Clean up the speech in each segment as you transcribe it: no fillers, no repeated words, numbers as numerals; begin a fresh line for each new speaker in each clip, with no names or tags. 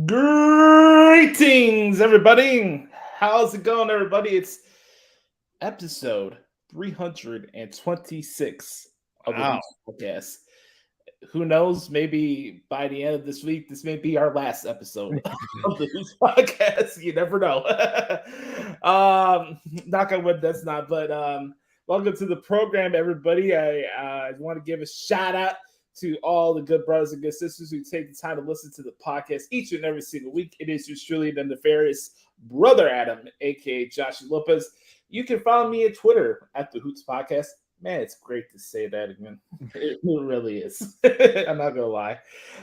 Greetings, everybody. How's it going, everybody? It's episode 326 of the
Wow.
Hoots podcast. Who knows? Maybe by the end of this week, this may be our last episode of the Hoots podcast. You never know. Knock on wood, that's not. But welcome to the program, everybody. I want to give a shout out to all the good brothers and good sisters who take the time to listen to the podcast each and every single week. It is yours truly, the nefarious brother Adam, aka Joshie Lopez. You can follow me at Twitter at the Hoots Podcast. Man, it's great to say that again. It really is. I'm not gonna lie.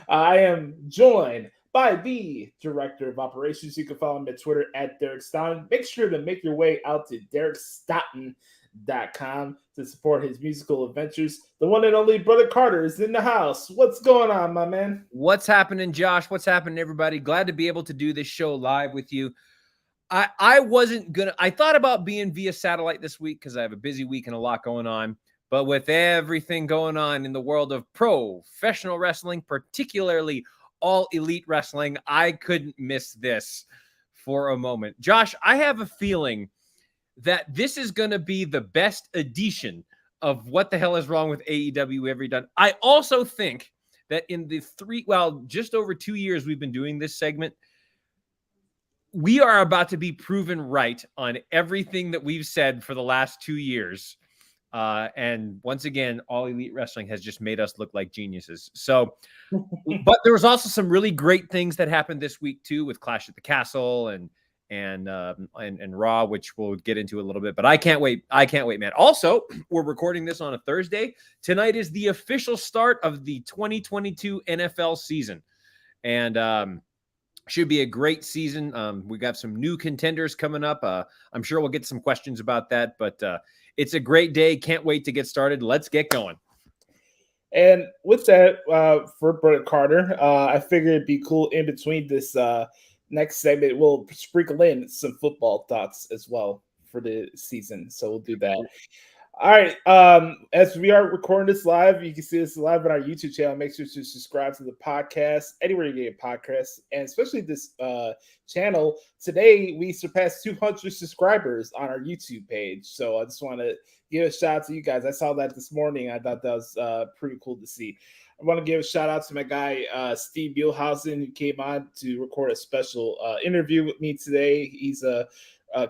I am joined by the director of operations. You can follow him at Twitter at Derek Stoughton. Make sure to make your way out to DerekStoughton.com to support his musical adventures. The one and only Brother Carter is in the house. What's going on, my man?
What's happening, Josh? What's happening, everybody? Glad to be able to do this show live with you. I wasn't gonna. I thought about being via satellite this week because I have a busy week and a lot going on. But with everything going on in the world of professional wrestling, particularly all elite wrestling, I couldn't miss this for a moment. Josh, I have a feeling that this is going to be the best edition of What the Hell is Wrong with AEW we've ever done. I also think that in the just over 2 years we've been doing this segment, we are about to be proven right on everything that we've said for the last 2 years. And once again, All Elite Wrestling has just made us look like geniuses. So, but there was also some really great things that happened this week too, with Clash at the Castle and Raw, which we'll get into a little bit. But I can't wait. I can't wait, man. Also, we're recording this on a Thursday. Tonight is the official start of the 2022 NFL season, and should be a great season. We got some new contenders coming up. I'm sure we'll get some questions about that, but it's a great day. Can't wait to get started. Let's get going.
And with that, for Brother Carter, I figured it'd be cool in between this next segment. We'll sprinkle in some football thoughts as well for the season. So we'll do that. All right. As we are recording this live, you can see this live on our YouTube channel. Make sure to subscribe to the podcast anywhere you get podcasts, and especially this channel. Today, we surpassed 200 subscribers on our YouTube page. So I just want to give a shout out to you guys. I saw that this morning. I thought that was pretty cool to see. I want to give a shout out to my guy, Steve Bielhausen, who came on to record a special interview with me today. He's a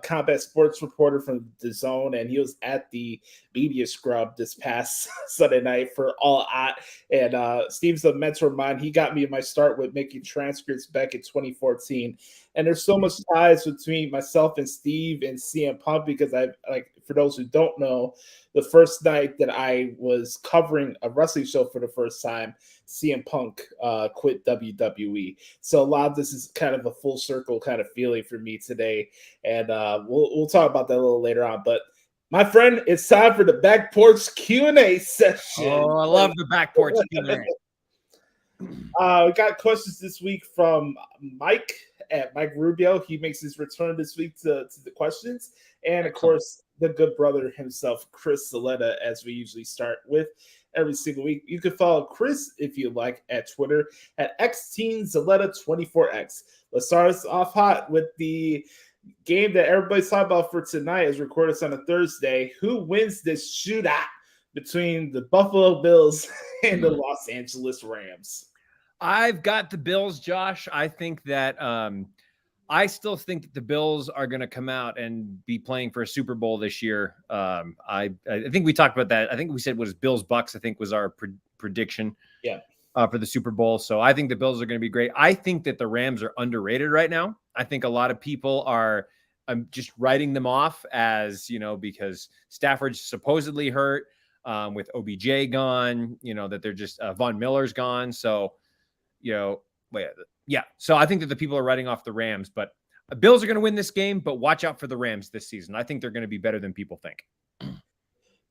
combat sports reporter from the Zone, and he was at the media scrub this past Sunday night for All Out. And Steve's a mentor of mine. He got me my start with making transcripts back in 2014. And there's so much ties between myself and Steve and CM Punk, because for those who don't know, the first night that I was covering a wrestling show for the first time, CM Punk quit WWE. So a lot of this is kind of a full circle kind of feeling for me today. And we'll talk about that a little later on. But my friend, it's time for the Back Porch Q&A session.
Oh, I love the Back Porch Q&A.
We got questions this week from Mike at Mike Rubio. He makes his return this week to the questions. And, of course, the good brother himself, Chris Zaletta, as we usually start with every single week. You can follow Chris, if you like, at Twitter at XTeenZaletta24X. Let's start us off hot with the game that everybody's talking about for tonight, as recorded on a Thursday. Who wins this shootout between the Buffalo Bills and the Los Angeles Rams?
I've got the Bills, Josh. I think that I still think that the Bills are going to come out and be playing for a Super Bowl this year. I think we talked about that. I think we said was Bills Bucks, I think was our prediction.
Yeah.
For the Super Bowl. So I think the Bills are going to be great. I think that the Rams are underrated right now. I think a lot of people are just writing them off as, because Stafford's supposedly hurt with OBJ gone, that they're just Von Miller's gone. So, So I think that the people are writing off the Rams, but the Bills are going to win this game, but watch out for the Rams this season. I think they're going to be better than people think.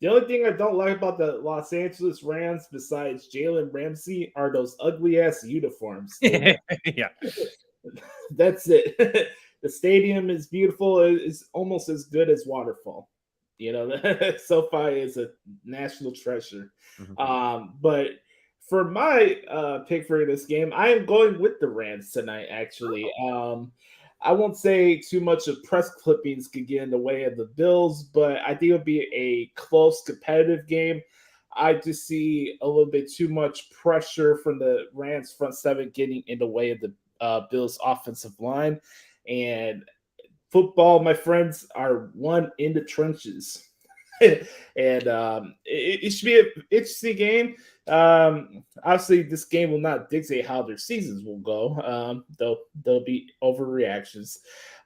The only thing I don't like about the Los Angeles Rams, besides Jalen Ramsey, are those ugly-ass uniforms.
Yeah.
That's it. The stadium is beautiful. It's almost as good as Waterfall. SoFi is a national treasure.
Mm-hmm.
But For my pick for this game, I am going with the Rams tonight. Actually, I won't say too much of press clippings could get in the way of the Bills, but I think it'll be a close, competitive game. I just see a little bit too much pressure from the Rams front seven getting in the way of the Bills offensive line, and football, my friends, are won in the trenches. And it should be an interesting game. Obviously, this game will not dictate how their seasons will go. Though there'll be overreactions.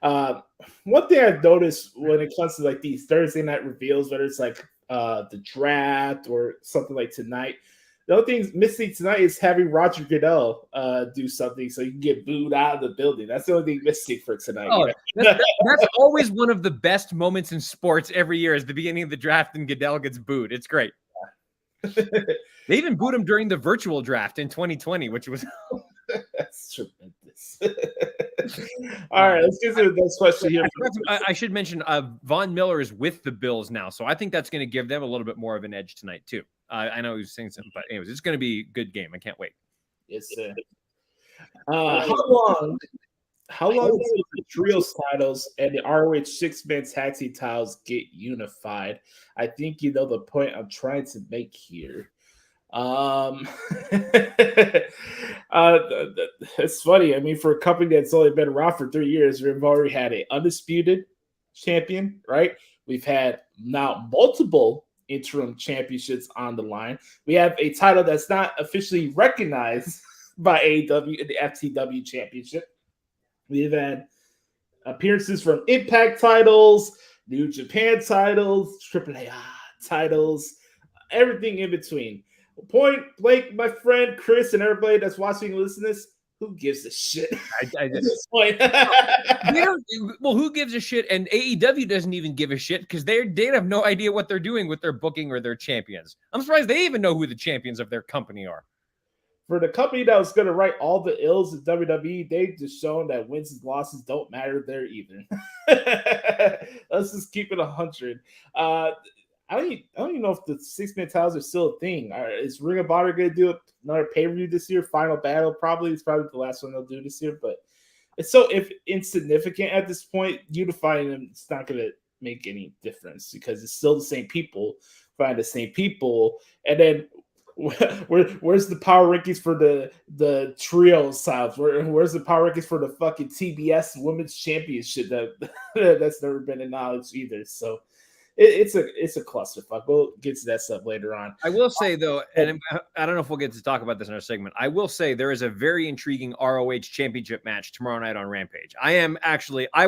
One thing I've noticed when it comes to like these Thursday night reveals, whether it's like the draft or something like tonight, the only thing missing tonight is having Roger Goodell do something so you can get booed out of the building. That's the only thing missing for tonight.
Oh, that's always one of the best moments in sports every year is the beginning of the draft and Goodell gets booed. It's great. They even booed him during the virtual draft in 2020, which was
that's tremendous. All right, let's get to the next question here.
I should mention Von Miller is with the Bills now, so I think that's going to give them a little bit more of an edge tonight too. I know he was saying something, but anyways, it's going to be a good game. I can't wait.
Yes, sir. How long until the trios titles and the ROH six-man tag team titles get unified? I think you know the point I'm trying to make here. It's funny. I mean, for a company that's only been around for 3 years, we've already had an undisputed champion, right? We've had now multiple interim championships on the line. We have a title that's not officially recognized by AEW in the FTW championship. We've had appearances from Impact titles, New Japan titles, AAA titles, everything in between. Point blank, my friend Chris and everybody that's watching and listening to this, who gives a shit at this point?
Well, who gives a shit? And AEW doesn't even give a shit because they have no idea what they're doing with their booking or their champions. I'm surprised they even know who the champions of their company are.
For the company that was going to write all the ills of WWE, they've just shown that wins and losses don't matter there either. Let's just keep it 100. I don't even know if the six-man titles are still a thing. Is Ring of Honor going to do another pay-per-view this year? Final Battle probably. It's probably the last one they'll do this year. But it's so insignificant at this point. Unifying them, it's not going to make any difference because it's still the same people find the same people. And then where's the power rankings for the trios titles? Where's the power rankings for the fucking TBS Women's Championship that's never been acknowledged either? So it's a clusterfuck. We'll get to that stuff later on.
I will say though, and I don't know if we'll get to talk about this in our segment. I will say there is a very intriguing ROH championship match tomorrow night on Rampage. I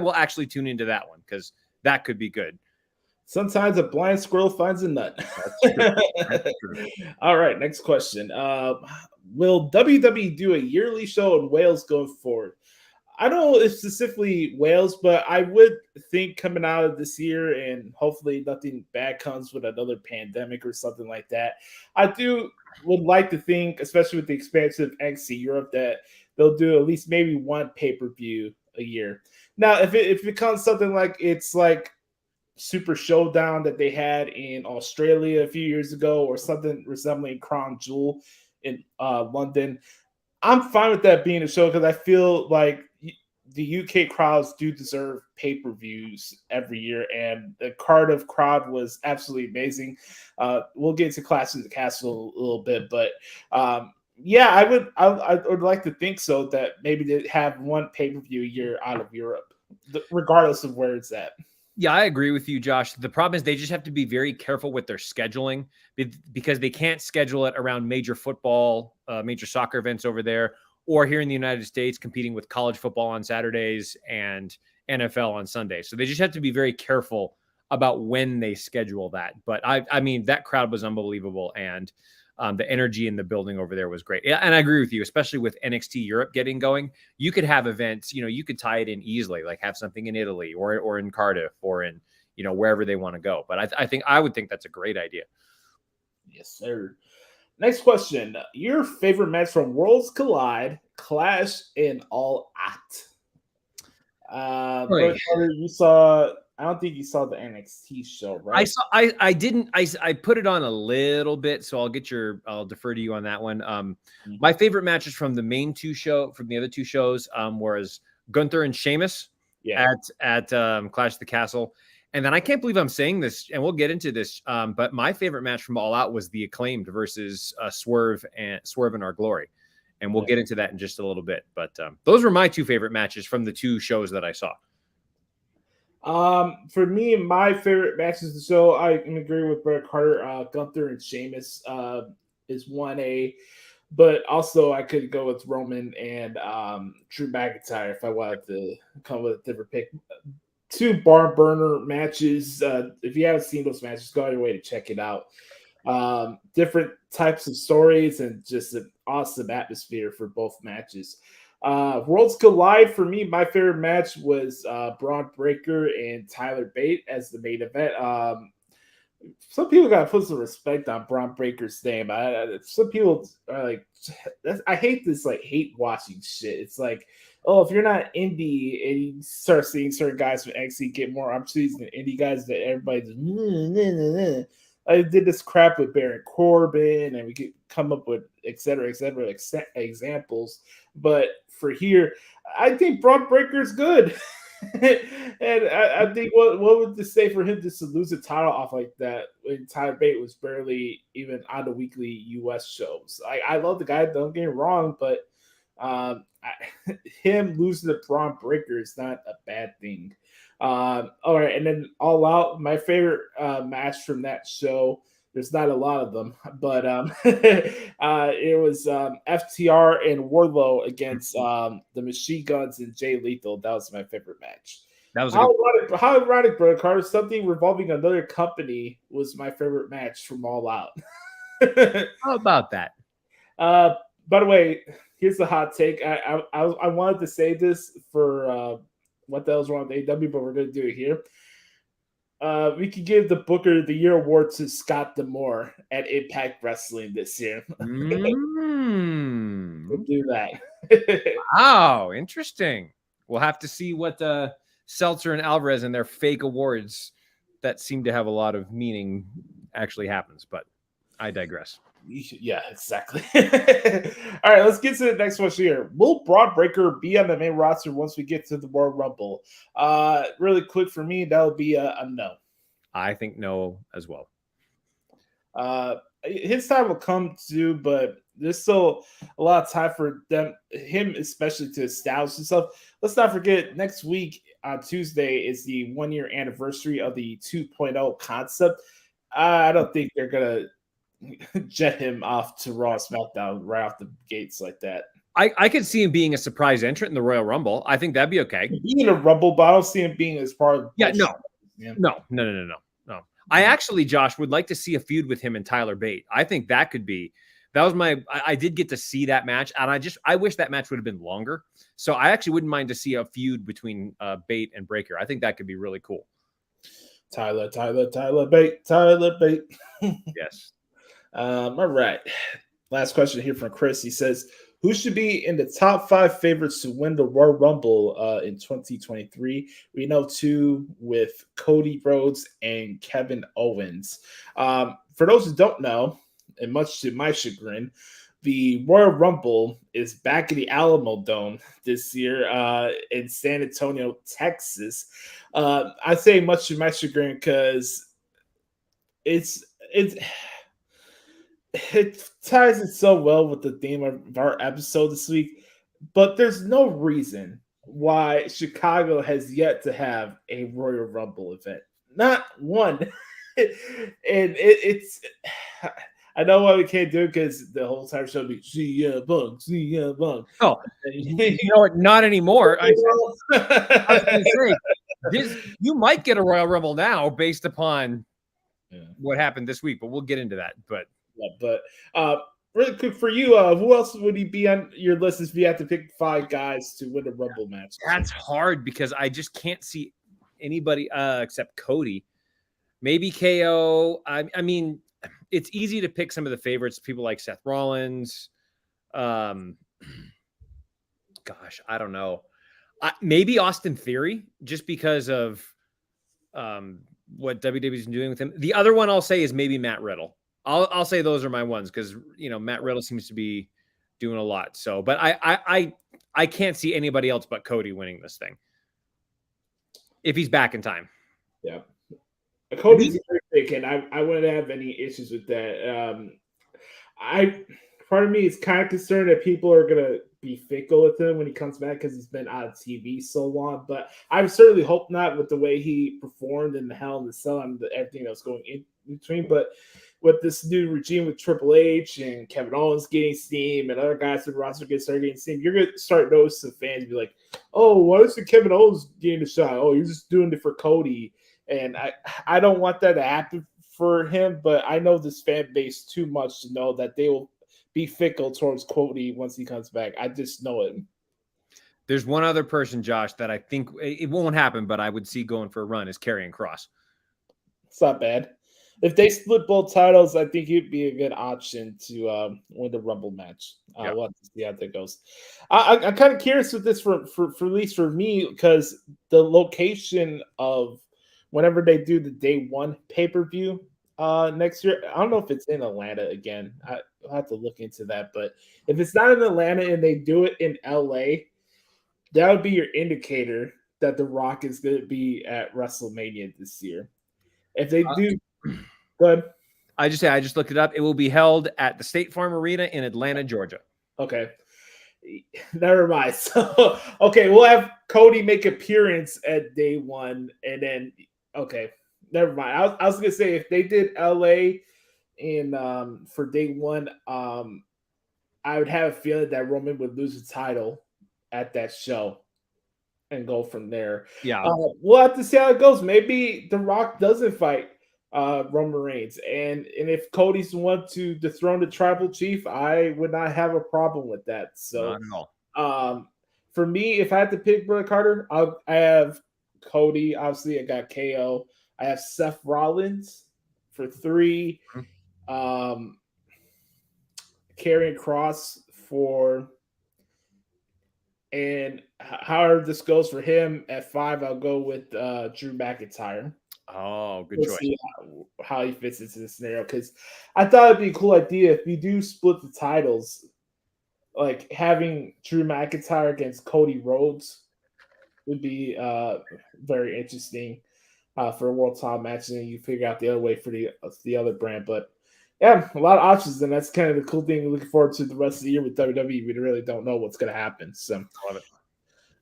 will actually tune into that one because that could be good.
Sometimes a blind squirrel finds a nut. That's true. All right, next question. Will WWE do a yearly show in Wales going forward? I don't know if specifically Wales, but I would think coming out of this year and hopefully nothing bad comes with another pandemic or something like that. I would like to think, especially with the expansion of NXT Europe, that they'll do at least maybe one pay-per-view a year. Now, if it becomes something like it's like Super Showdown that they had in Australia a few years ago or something resembling Crown Jewel in London, I'm fine with that being a show because I feel like the UK crowds do deserve pay-per-views every year, and the Cardiff crowd was absolutely amazing. We'll get to Clash of the Castle a little bit, but yeah, I would like to think so, that maybe they have one pay-per-view a year out of Europe, regardless of where it's at.
Yeah, I agree with you, Josh. The problem is they just have to be very careful with their scheduling because they can't schedule it around major football, major soccer events over there, or here in the United States competing with college football on Saturdays and NFL on Sundays. So they just have to be very careful about when they schedule that. But I mean, that crowd was unbelievable. And the energy in the building over there was great. And I agree with you, especially with NXT Europe getting going. You could have events, you could tie it in easily, like have something in Italy or in Cardiff or in, wherever they want to go. But I would think that's a great idea.
Yes, sir. Next question. Your favorite match from Worlds Collide, Clash, and All Out? You saw, I don't think you saw the NXT show, right?
I didn't. I put it on a little bit, so I'll defer to you on that one. My favorite matches from the main from the other two shows, was Gunther and Sheamus at Clash of the Castle. And then I can't believe I'm saying this, and we'll get into this. But my favorite match from All Out was the Acclaimed versus Swerve and Our Glory. And we'll get into that in just a little bit. But those were my two favorite matches from the two shows that I saw.
For me, my favorite matches of the show, I can agree with Bret Carter. Gunther and Sheamus is 1A. But also, I could go with Roman and Drew McIntyre if I wanted to come with a different pick. Two barn burner matches. If you haven't seen those matches, go out of your way to check it out. Different types of stories and just an awesome atmosphere for both matches. Worlds Collide, for me, my favorite match was Braun Breaker and Tyler Bate as the main event. Some people got to put some respect on Braun Breaker's name. Some people are like, I hate this like hate watching shit. It's like, oh, if you're not indie and you start seeing certain guys from NXT get more opportunities than indie guys, that everybody just, I did this crap with Baron Corbin, and we could come up with et cetera, examples. But for here, I think Braun Breaker's good. And I think what would this say for him just to lose the title off like that when Tyler Bate was barely even on the weekly US shows? I love the guy, don't get me wrong, but him losing to Braun Breaker is not a bad thing. All right, and then All Out, my favorite match from that show. There's not a lot of them, but it was FTR and Wardlow against the Machine Guns and Jay Lethal. That was my favorite match.
That was
how ironic, Brother Carter. Something revolving another company was my favorite match from All Out.
How about that?
By the way, here's the hot take. I wanted to say this for what the hell's wrong with AEW, but we're going to do it here. We could give the Booker of the Year award to Scott D'Amore at Impact Wrestling this year. We'll do that.
Wow, interesting. We'll have to see what Seltzer and Alvarez and their fake awards that seem to have a lot of meaning actually happens, but I digress.
Yeah, exactly. All right, let's get to the next one here. Will Braun Breaker be on the main roster once we get to the Royal Rumble? Really quick for me, that would be a no.
I think no as well.
His time will come too, but there's still a lot of time for him especially to establish himself. Let's not forget, next week on Tuesday is the 1-year anniversary of the 2.0 concept. I don't think they're gonna jet him off to Raw SmackDown right off the gates like that.
I could see him being a surprise entrant in the Royal Rumble. I think that'd be okay.
Being a Rumble, but I don't see him being as part of.
Yeah, no. I actually, Josh, would like to see a feud with him and Tyler Bate. I think that could be. That was I did get to see that match, and I wish that match would have been longer. So I actually wouldn't mind to see a feud between Bate and Breaker. I think that could be really cool.
Tyler Bate.
Yes.
All right. Last question here from Chris. He says, who should be in the top 5 favorites to win the Royal Rumble in 2023? We know 2 with Cody Rhodes and Kevin Owens. For those who don't know, and much to my chagrin, the Royal Rumble is back in the Alamo Dome this year in San Antonio, Texas. I say much to my chagrin because it ties in so well with the theme of our episode this week, but there's no reason why Chicago has yet to have a Royal Rumble event. Not one. And it's I know why we can't do it because the whole time show be CM Punk.
Oh, you know what? Not anymore. I was going to say, you might get a Royal Rumble now based upon what happened this week, but we'll get into that. But
really quick for you, who else would he be on your list if you had to pick 5 guys to win a Rumble match?
That's hard because I just can't see anybody except Cody. Maybe KO. I mean, it's easy to pick some of the favorites, people like Seth Rollins. Gosh, I don't know. Maybe Austin Theory, just because of what WWE's doing with him. The other one I'll say is maybe Matt Riddle. I'll say those are my ones because Matt Riddle seems to be doing a lot. So, but I can't see anybody else but Cody winning this thing if he's back in time.
Yeah, Cody's very big, and I wouldn't have any issues with that. Part of me is kind of concerned that people are gonna be fickle with him when he comes back because he's been out of TV so long. But I certainly hope not with the way he performed in the Hell in the Cell and everything that was going in between. But with this new regime with Triple H and Kevin Owens getting steam and other guys in the roster getting steam, you're gonna start noticing fans be like, "Oh, why isn't Kevin Owens getting a shot? Oh, you're just doing it for Cody." And I don't want that to happen for him, but I know this fan base too much to know that they will be fickle towards Cody once he comes back. I just know it.
There's one other person, Josh, that I think it won't happen, but I would see going for a run is Karrion Kross.
It's not bad. If they split both titles, I think it'd be a good option to win the Rumble match. We'll have to see how that goes. I'm kind of curious with this for at least for me, because the location of whenever they do the day one pay-per-view next year, I don't know if it's in Atlanta again. I'll have to look into that. But if it's not in Atlanta and they do it in LA, that would be your indicator that The Rock is going to be at WrestleMania this year. If they do, go ahead.
I just looked it up. It will be held at the State Farm Arena in Atlanta, Georgia.
Okay. Never mind. So, okay, we'll have Cody make appearance at day one, and then, okay, never mind. I was going to say, if they did LA in for day one, I would have a feeling that Roman would lose the title at that show and go from there.
Yeah.
We'll have to see how it goes. Maybe The Rock doesn't fight Roman Reigns. And if Cody's the one to dethrone the tribal chief, I would not have a problem with that. So,
not at all.
For me, if I had to pick Brother Carter, I have Cody. Obviously, I got KO. I have Seth Rollins for 3. Karrion Kross for, and however this goes for him at 5, I'll go with Drew McIntyre.
Oh, good choice.
See how he fits into the scenario, because I thought it'd be a cool idea if you do split the titles, like having Drew McIntyre against Cody Rhodes would be very interesting for a world title match, and then you figure out the other way for the other brand. But yeah, a lot of options, and that's kind of the cool thing. Looking forward to the rest of the year with WWE. We really don't know what's going to happen. So,
love it.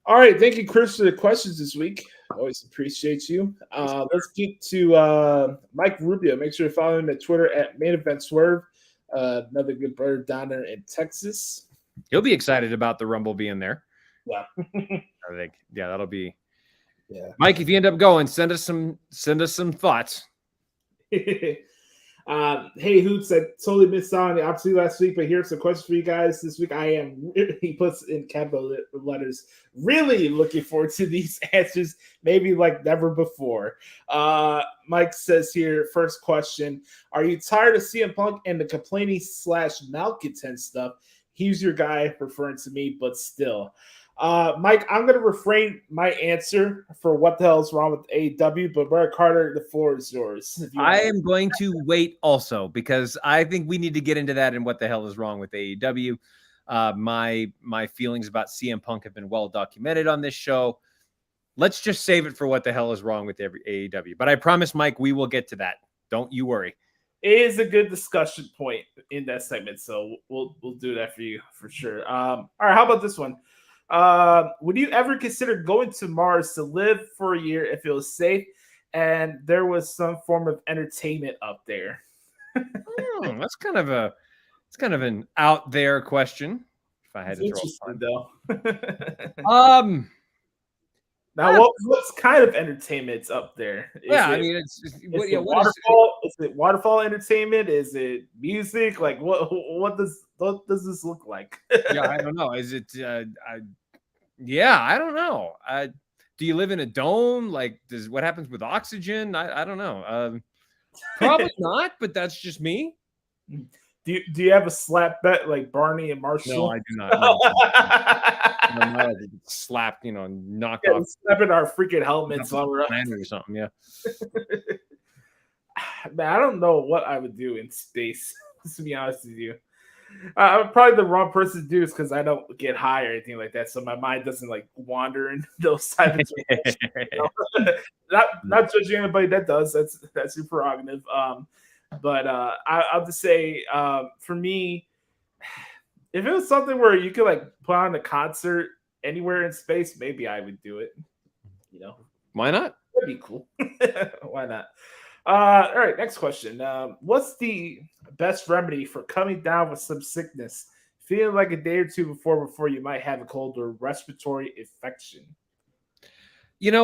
All right, thank you, Chris, for the questions this week. Always appreciate you. Let's get to Mike Rubio. Make sure to follow him at Twitter at Main Event Swerve. Another good brother down there in Texas.
He'll be excited about the Rumble being there.
Yeah,
I think. Yeah, that'll be.
Yeah,
Mike, if you end up going, send us some thoughts.
Hey, Hoots, I totally missed out on the opportunity last week, but here's some questions for you guys this week. I am, he puts in capital letters, really looking forward to these answers, maybe like never before. Mike says here, first question, are you tired of CM Punk and the complaining / malcontent stuff? He's your guy, referring to me, but still. Mike, I'm going to refrain my answer for what the hell is wrong with AEW, but Brett Carter, the floor is yours.
I am going to wait also because I think we need to get into that and what the hell is wrong with AEW. My feelings about CM Punk have been well documented on this show. Let's just save it for what the hell is wrong with every AEW. But I promise, Mike, we will get to that. Don't you worry.
It is a good discussion point in that segment, so we'll do that for you for sure. All right, how about this one? Would you ever consider going to Mars to live for a year if it was safe and there was some form of entertainment up there?
That's kind of an out there question. If I had to
throw
though.
Now, what's kind of entertainment's up there?
It's
waterfall. Is it waterfall entertainment? Is it music? Like what does this look like?
Yeah, I don't know. Is it? I don't know. Do you live in a dome? Like, what happens with oxygen? I don't know. Probably not, but that's just me.
Do you have a slap bet like Barney and Marshall?
No, I do not. No, slapped, knocked off.
Slapping our freaking helmets all around
or something. Yeah.
Man, I don't know what I would do in space. To be honest with you, I'm probably the wrong person to do this because I don't get high or anything like that, so my mind doesn't like wander in those type of not judging anybody that does. That's your prerogative. But I'll just say, for me, if it was something where you could like put on a concert anywhere in space, maybe I would do it.
Why not?
That'd be cool. Why not? All right, next question. What's the best remedy for coming down with some sickness, feeling like a day or two before you might have a cold or respiratory infection?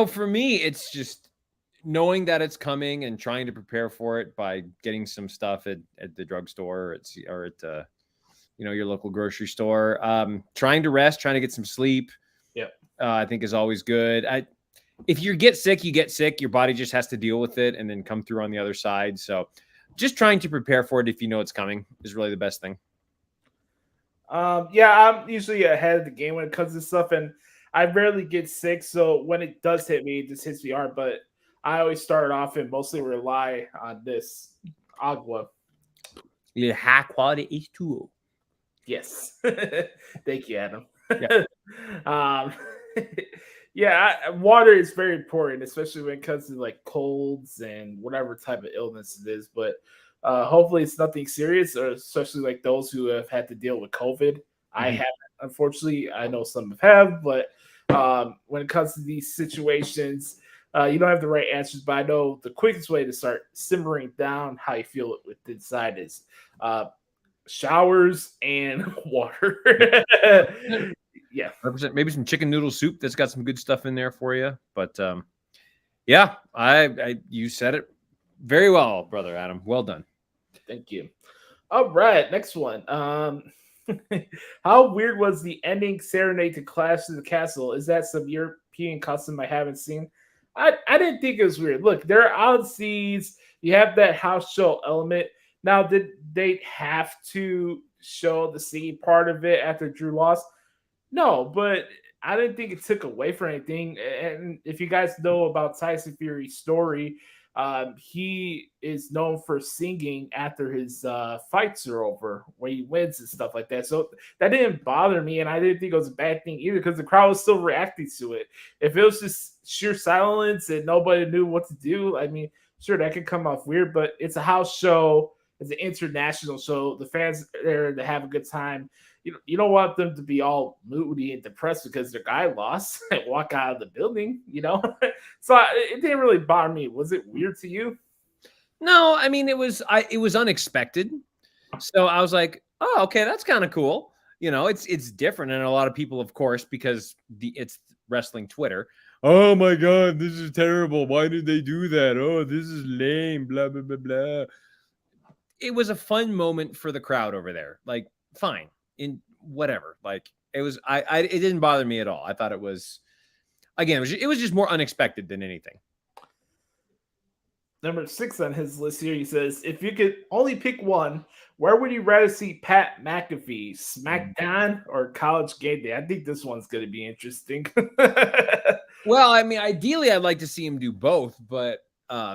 For me, it's just knowing that it's coming and trying to prepare for it by getting some stuff at the drugstore or at your local grocery store. Trying to rest, trying to get some sleep.
Yeah,
I think is always good. If you get sick, you get sick. Your body just has to deal with it and then come through on the other side. So just trying to prepare for it if you know it's coming is really the best thing.
Yeah, I'm usually ahead of the game when it comes to stuff, and I rarely get sick. So when it does hit me, it just hits me hard. But I always start off and mostly rely on this agua.
Yeah, high quality H2O.
Yes. Thank you, Adam.
Yeah.
Yeah, water is very important, especially when it comes to like colds and whatever type of illness it is. But hopefully it's nothing serious, or especially like those who have had to deal with COVID. I haven't, unfortunately. I know some have, but when it comes to these situations, you don't have the right answers. But I know the quickest way to start simmering down how you feel it with inside is showers and water. Yeah,
100%. Maybe some chicken noodle soup that's got some good stuff in there for you. But yeah, you said it very well, brother Adam. Well done.
Thank you. All right, next one. How weird was the ending serenade to Clash of the Castle? Is that some European custom I haven't seen? I didn't think it was weird. Look, there are oddities. You have that house show element. Now, did they have to show the singing part of it after Drew lost? No, but I didn't think it took away from anything. And if you guys know about Tyson Fury's story, he is known for singing after his fights are over, where he wins and stuff like that. So that didn't bother me, and I didn't think it was a bad thing either because the crowd was still reacting to it. If it was just sheer silence and nobody knew what to do, I mean, sure, that could come off weird, but it's a house show. It's an international show. The fans are there to have a good time. You don't want them to be all moody and depressed because their guy lost and walk out of the building, So it didn't really bother me. Was it weird to you?
No, I mean, it was unexpected. So I was like, oh, okay, that's kind of cool. It's different. And a lot of people, of course, because it's wrestling Twitter. Oh my God, this is terrible. Why did they do that? Oh, this is lame, blah, blah, blah, blah. It was a fun moment for the crowd over there. Like, fine. In whatever, like it was, it didn't bother me at all. I thought it was, again, it was just more unexpected than anything.
Number 6 on his list here, he says, if you could only pick one, where would you rather see Pat McAfee, SmackDown or College Game Day? I think this one's going to be interesting.
Well, I mean, ideally, I'd like to see him do both, but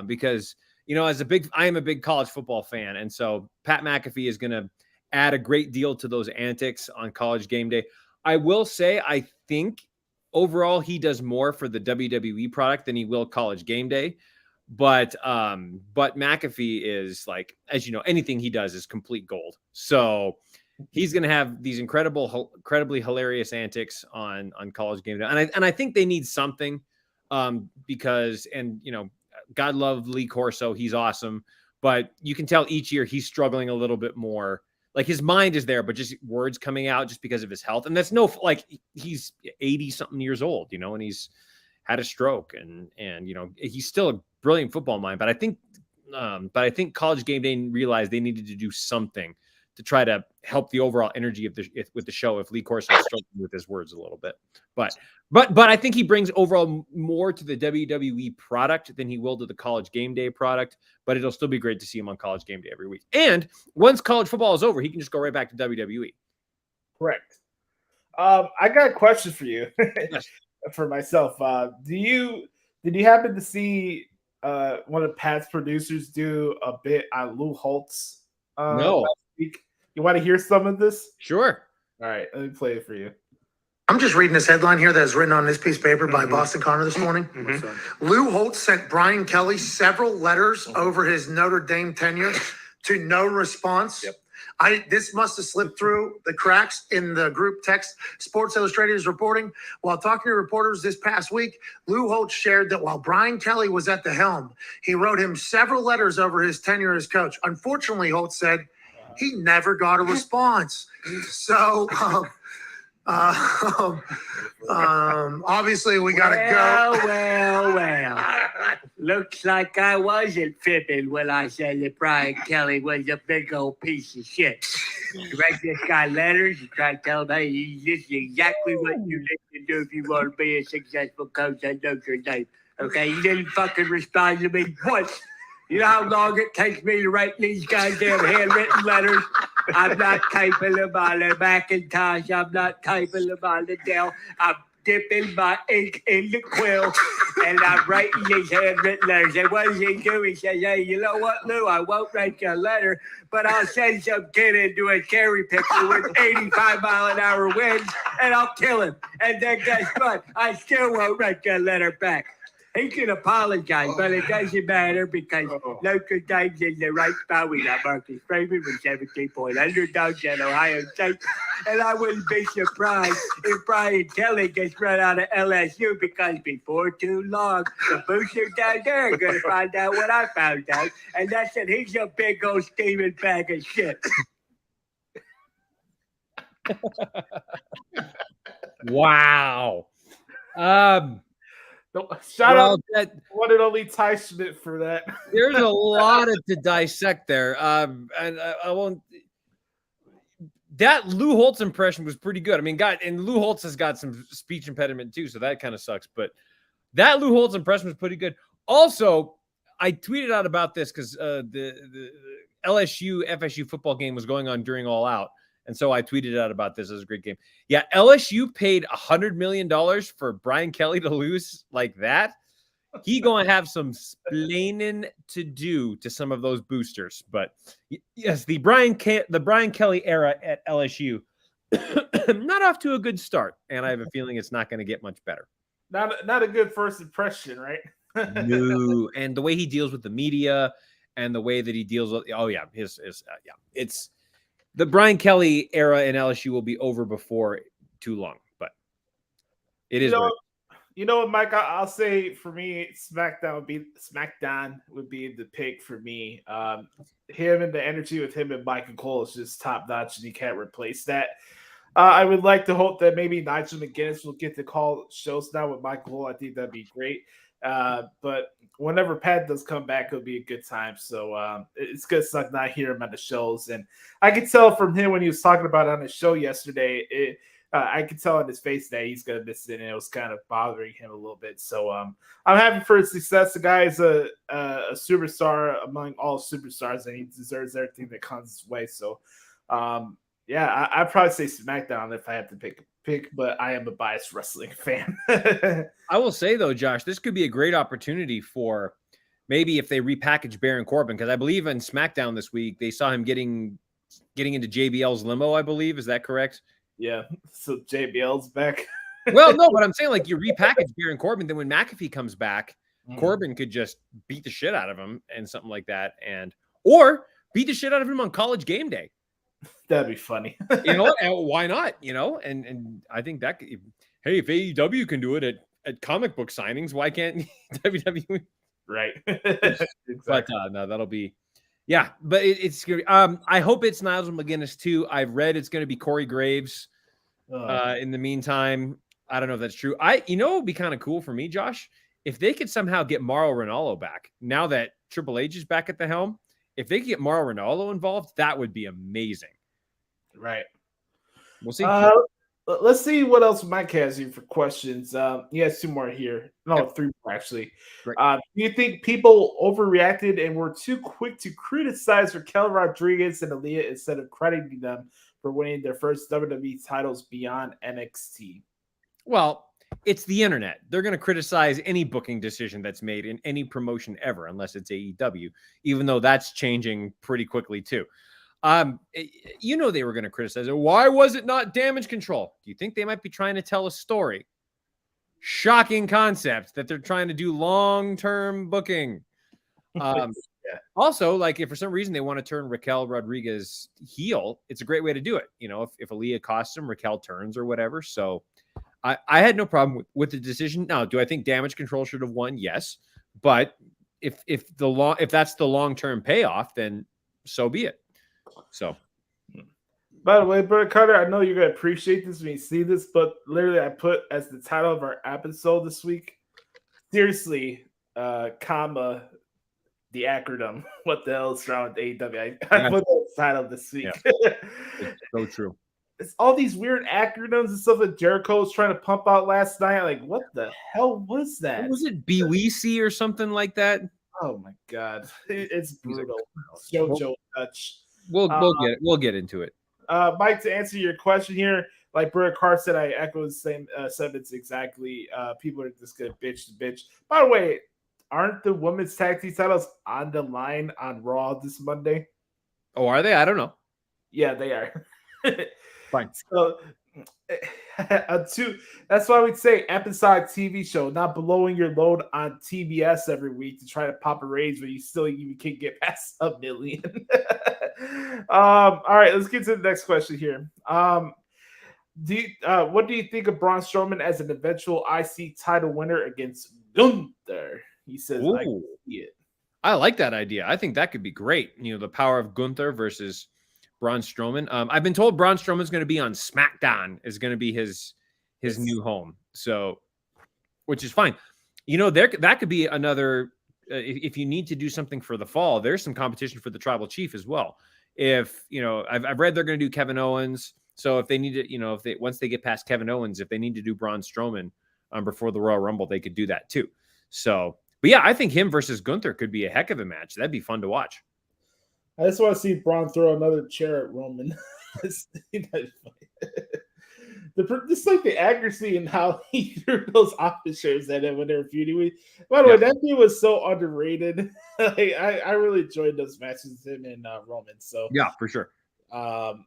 because I am a big college football fan, and so Pat McAfee is going to add a great deal to those antics on College Game Day. I will say, I think overall he does more for the WWE product than he will College Game Day. But McAfee is, like, as you know, anything he does is complete gold. So he's going to have these incredibly hilarious antics on College Game Day. And I think they need something because God love Lee Corso. He's awesome. But you can tell each year he's struggling a little bit more. Like, his mind is there, but just words coming out just because of his health. And that's he's 80 something years old, and he's had a stroke and he's still a brilliant football mind. But I think College Game Day realized they needed to do something to try to help the overall energy of with the show if Lee Corso is struggling with his words a little bit. But I think he brings overall more to the WWE product than he will to the College Game Day product, but it'll still be great to see him on College Game Day every week. And once college football is over, he can just go right back to WWE.
Correct. I got a question for you.
Yes.
For myself. Did you happen to see one of Pat's producers do a bit on Lou Holtz
No.
last week? You want to hear some of this?
Sure.
All right, let me play it for you.
I'm just reading this headline here that is written on this piece of paper by Boston Connor this morning. Lou Holtz sent Brian Kelly several letters over his Notre Dame tenure to no response.
Yep.
This must have slipped through the cracks in the group text. Sports Illustrated is reporting, while talking to reporters this past week, Lou Holtz shared that while Brian Kelly was at the helm, he wrote him several letters over his tenure as coach. Unfortunately, Holtz said he never got a response. So, obviously we got to go.
Well. Looks like I wasn't fibbing when I said that Brian Kelly was a big old piece of shit. You write this guy letters, you try to tell him, hey, this is exactly what you need to do if you want to be a successful coach at Notre Dame. Okay, you didn't fucking respond to me once. You know how long it takes me to write these goddamn handwritten letters? I'm not typing them on a Macintosh. I'm not typing them on the Dell. I'm dipping my ink in the quill, and I'm writing these handwritten letters. And what does he do? He says, hey, you know what, Lou? I won't write you a letter, but I'll send some kid into a cherry picker with 85-mile-an-hour winds, and I'll kill him. And then guess what? I still won't write you a letter back. He can apologize, but it doesn't matter because Notre Dame's in the right spot. We got Marcus Freeman with 17-point underdogs at Ohio State. And I wouldn't be surprised if Brian Kelly gets run out of LSU because before too long, the boosters down there are going to find out what I found out. And that's that he's a big old steaming bag of shit.
Wow.
Shout out that one and only Ty Schmidt for that.
There's a lot to dissect there. And I won't. That Lou Holtz impression was pretty good. I mean, and Lou Holtz has got some speech impediment too, so that kind of sucks. But that Lou Holtz impression was pretty good. Also, I tweeted out about this because the LSU FSU football game was going on during All Out. And so I tweeted out about this. It was a great game. Yeah, LSU paid $100 million for Brian Kelly to lose like that. He going to have some splaining to do to some of those boosters. But yes, the Brian Kelly era at LSU, not off to a good start. And I have a feeling it's not going to get much better.
Not a good first impression, right?
No. And the way he deals with the media and the way that he deals with, it's the Brian Kelly era in LSU will be over before too long, but it is.
You know what, Mike? I'll say for me, SmackDown would be the pick for me. Him and the energy with him and Michael Cole is just top notch, and you can't replace that. I would like to hope that maybe Nigel McGuinness will get to call shows now with Michael Cole. I think that'd be great. But whenever Pat does come back, it'll be a good time. So it's good to not hear him on the shows. And I could tell from him when he was talking about it on the show yesterday, I could tell on his face that he's going to miss it, and it was kind of bothering him a little bit. So I'm happy for his success. The guy is a superstar among all superstars, and he deserves everything that comes his way. So, I'd probably say SmackDown if I had to pick, but I am a biased wrestling fan.
I will say, though, Josh, this could be a great opportunity for maybe if they repackage Baron Corbin, because I believe in SmackDown this week, they saw him getting into JBL's limo, I believe. Is that correct?
Yeah, so JBL's back.
Well, no, but I'm saying like you repackage Baron Corbin, then when McAfee comes back, Corbin could just beat the shit out of him and something like that, or beat the shit out of him on College Game Day.
That'd be funny.
You know, why not? You know, and I think that hey, if AEW can do it at comic book signings, why can't WWE?
Right.
Exactly. But no, that'll be. Yeah, but it's scary. I hope it's Nigel McGuinness too. I've read it's going to be Corey Graves. In the meantime, I don't know if that's true. It would be kind of cool for me, Josh, if they could somehow get Mauro Ranallo back. Now that Triple H is back at the helm, if they could get Mauro Ranallo involved, that would be amazing.
Right.
We'll see.
Let's see what else Mike has here for questions. He has 2 more here. No, 3 more actually.
Great.
Do you think people overreacted and were too quick to criticize Raquel Rodriguez and Aaliyah instead of crediting them for winning their first WWE titles beyond NXT?
Well, it's the internet. They're going to criticize any booking decision that's made in any promotion ever, unless it's AEW, even though that's changing pretty quickly too. They were going to criticize it. Why was it not Damage Control? Do you think they might be trying to tell a story? Shocking concept that they're trying to do long-term booking. Also, like if for some reason they want to turn Raquel Rodriguez heel, it's a great way to do it. If Aaliyah costs him, Raquel turns or whatever. So I had no problem with the decision. Now, do I think Damage Control should have won? Yes. But if that's the long-term payoff, then so be it. So,
by the way, Brother Carter, I know you're gonna appreciate this when you see this, but literally I put as the title of our episode this week, seriously, comma, the acronym. What the hell is wrong with AEW? I put that title this week.
Yeah. It's so true.
It's all these weird acronyms and stuff that Jericho was trying to pump out last night. Like, what the hell was that?
What was it BWC or something like that?
Oh my god, it's brutal. JoJo Dutch.
We'll get into it.
Mike, to answer your question here, like Brother Carr said, I echo the same sentiments exactly. People are just gonna bitch to bitch. By the way, aren't the women's tag team titles on the line on Raw this Monday?
Oh, are they? I don't know.
Yeah, they are.
Fine.
So, that's why we'd say episodic TV show, not blowing your load on TBS every week to try to pop a raise when you still even can't get past 1 million. All right, let's get to the next question here. What do you think of Braun Strowman as an eventual IC title winner against Gunther? He says, I can see it.
I like that idea. I think that could be great. The power of Gunther versus Braun Strowman. I've been told Braun Strowman's going to be on SmackDown, is going to be his new home. So, which is fine. That could be another. If you need to do something for the fall, there's some competition for the Tribal Chief as well. If I've read they're going to do Kevin Owens. So if they need to, once they get past Kevin Owens, if they need to do Braun Strowman before the Royal Rumble, they could do that too. So, but yeah, I think him versus Gunther could be a heck of a match. That'd be fun to watch.
I just want to see Braun throw another chair at Roman. Just like the accuracy and how he threw those office chairs at him when they were feuding. By the way, that dude was so underrated. I really enjoyed those matches with him and Roman. So
yeah, for sure.
I'm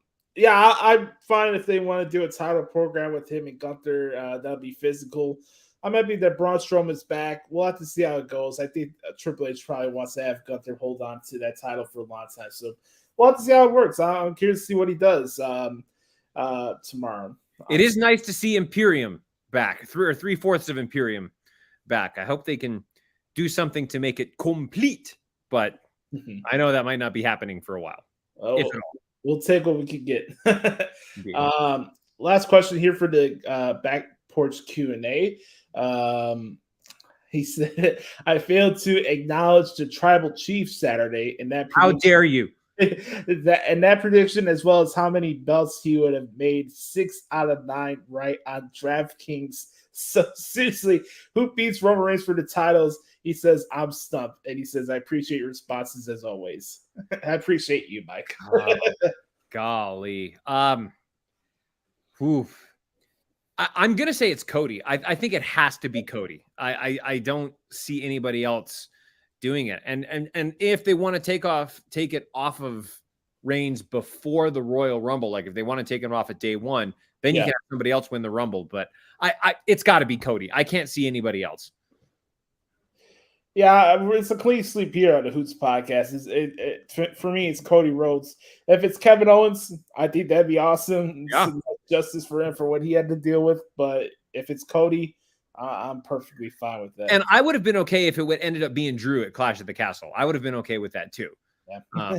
fine if they want to do a title program with him and Gunther. That'll be physical. I'm happy that Braun Strowman's back. We'll have to see how it goes. I think Triple H probably wants to have Gunther hold on to that title for a long time. So we'll have to see how it works. I'm curious to see what he does tomorrow.
It is nice to see Imperium back, 3/4 of Imperium back. I hope they can do something to make it complete, but I know that might not be happening for a while.
Oh, if at all. We'll take what we can get. Last question here for the back porch Q&A. He said, I failed to acknowledge the Tribal Chief Saturday. And that
how dare you?
that prediction, as well as how many belts he would have made 6 out of 9 right on DraftKings. So seriously, who beats Roman Reigns for the titles? He says, I'm stumped. And he says, I appreciate your responses as always. I appreciate you, Mike.
Golly. I'm going to say it's Cody. I think it has to be Cody. I don't see anybody else doing it. And if they want to take it off of Reigns before the Royal Rumble, like if they want to take it off at day one, then you can have somebody else win the Rumble. But it's got to be Cody. I can't see anybody else.
Yeah, it's a clean sweep here on the Hoots podcast. For me, it's Cody Rhodes. If it's Kevin Owens, I think that'd be awesome.
Yeah.
Justice for him for what he had to deal with. But if it's Cody, I'm perfectly fine with that.
And I would have been okay if it would ended up being Drew at Clash at the Castle. I would have been okay with that too.
Yeah.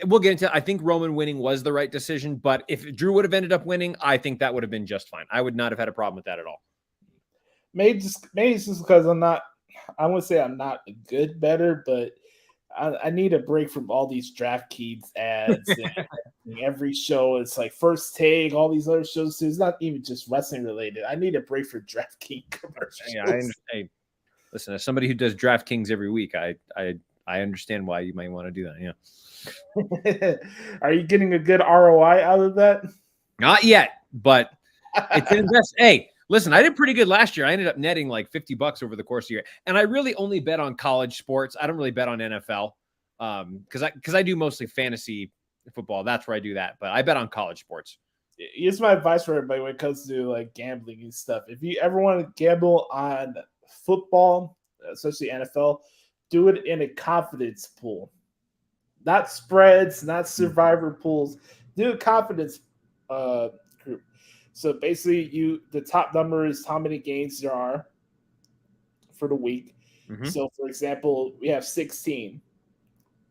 We'll get into. I think Roman winning was the right decision, but if Drew would have ended up winning, I think that would have been just fine. I would not have had a problem with that at all.
Maybe it's just because I wouldn't say I'm not a good bettor, but I need a break from all these DraftKings ads and every show. It's like First Take, all these other shows too. It's not even just wrestling related. I need a break for DraftKings commercials.
Yeah, I understand. Listen, as somebody who does DraftKings every week, I understand why you might want to do that. Yeah.
Are you getting a good ROI out of that?
Not yet, but it's an invest. Hey, listen, I did pretty good last year. I ended up netting like $50 over the course of the year, and I really only bet on college sports. I don't really bet on NFL because I do mostly fantasy football. That's where I do that, but I bet on college sports.
Here's my advice for everybody when it comes to like gambling and stuff. If you ever want to gamble on football, especially NFL, do it in a confidence pool, not spreads, not survivor pools. Do a confidence group. So basically, the top number is how many games there are for the week.
Mm-hmm.
So, for example, we have 16.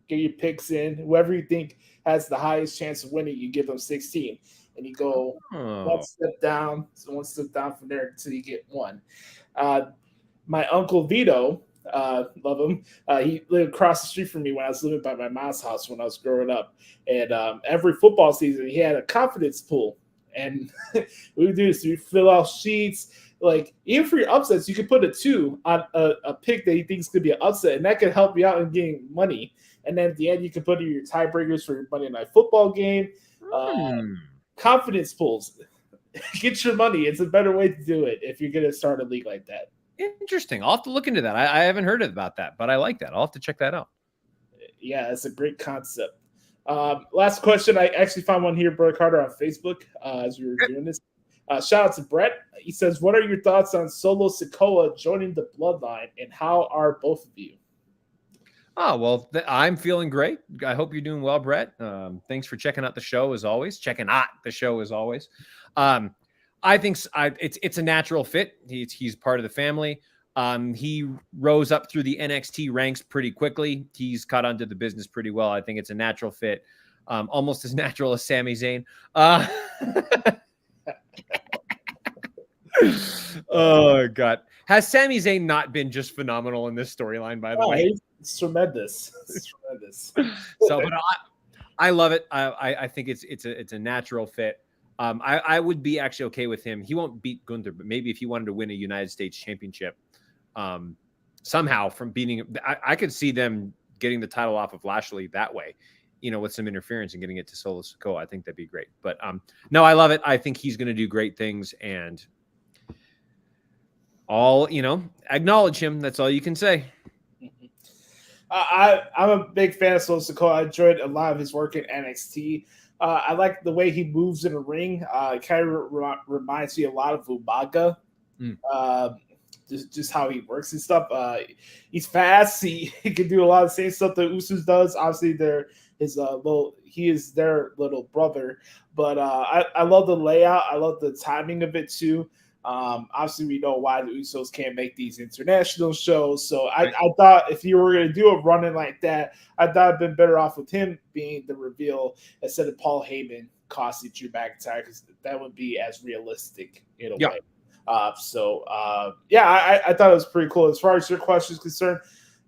Get your picks in. Whoever you think has the highest chance of winning, you give them 16. And you go one step down, so one step down from there until you get one. My uncle Vito, love him. He lived across the street from me when I was living by my mom's house when I was growing up. And every football season, he had a confidence pool. And we would do this. We fill out sheets. Like, even for your upsets, you could put a 2 on a pick that he thinks could be an upset, and that could help you out in getting money. And then at the end, you can put in your tiebreakers for your Monday Night Football game. Confidence pools. Get your money. It's a better way to do it if you're going to start a league like that.
Interesting. I'll have to look into that. I haven't heard about that, but I like that. I'll have to check that out.
Yeah, it's a great concept. Last question. I actually found one here, Brother Carter, on Facebook as we were doing this. Shout out to Brett. He says, what are your thoughts on Solo Sikoa joining the Bloodline, and how are both of you?
Oh, well, I'm feeling great. I hope you're doing well, Brett. Thanks for checking out the show as always. I think it's a natural fit. He's part of the family. He rose up through the NXT ranks pretty quickly. He's caught onto the business pretty well. I think it's a natural fit, almost as natural as Sami Zayn. Oh, God. Has Sami Zayn not been just phenomenal in this storyline, by the way?
It's tremendous. It's tremendous.
So, but I love it. I think it's a natural fit. I would be actually okay with him. He won't beat Gunther, but maybe if he wanted to win a United States championship, somehow from beating, I could see them getting the title off of Lashley that way, with some interference and getting it to Solo Sikoa. I think that'd be great. But no, I love it. I think he's going to do great things, and acknowledge him. That's all you can say.
I'm a big fan of Solo Sikoa. I enjoyed a lot of his work in NXT. I like the way he moves in the ring. It kind of reminds me a lot of Umaga. Just how he works and stuff. He's fast. He can do a lot of the same stuff that Usos does. Obviously, he is their little brother. But I love the layout. I love the timing of it too. Obviously, we know why the Usos can't make these international shows. So I thought if you were going to do a run-in like that, I thought it'd been better off with him being the reveal instead of Paul Heyman costing Drew McIntyre, because that would be as realistic in a way. I thought it was pretty cool. As far as your question is concerned,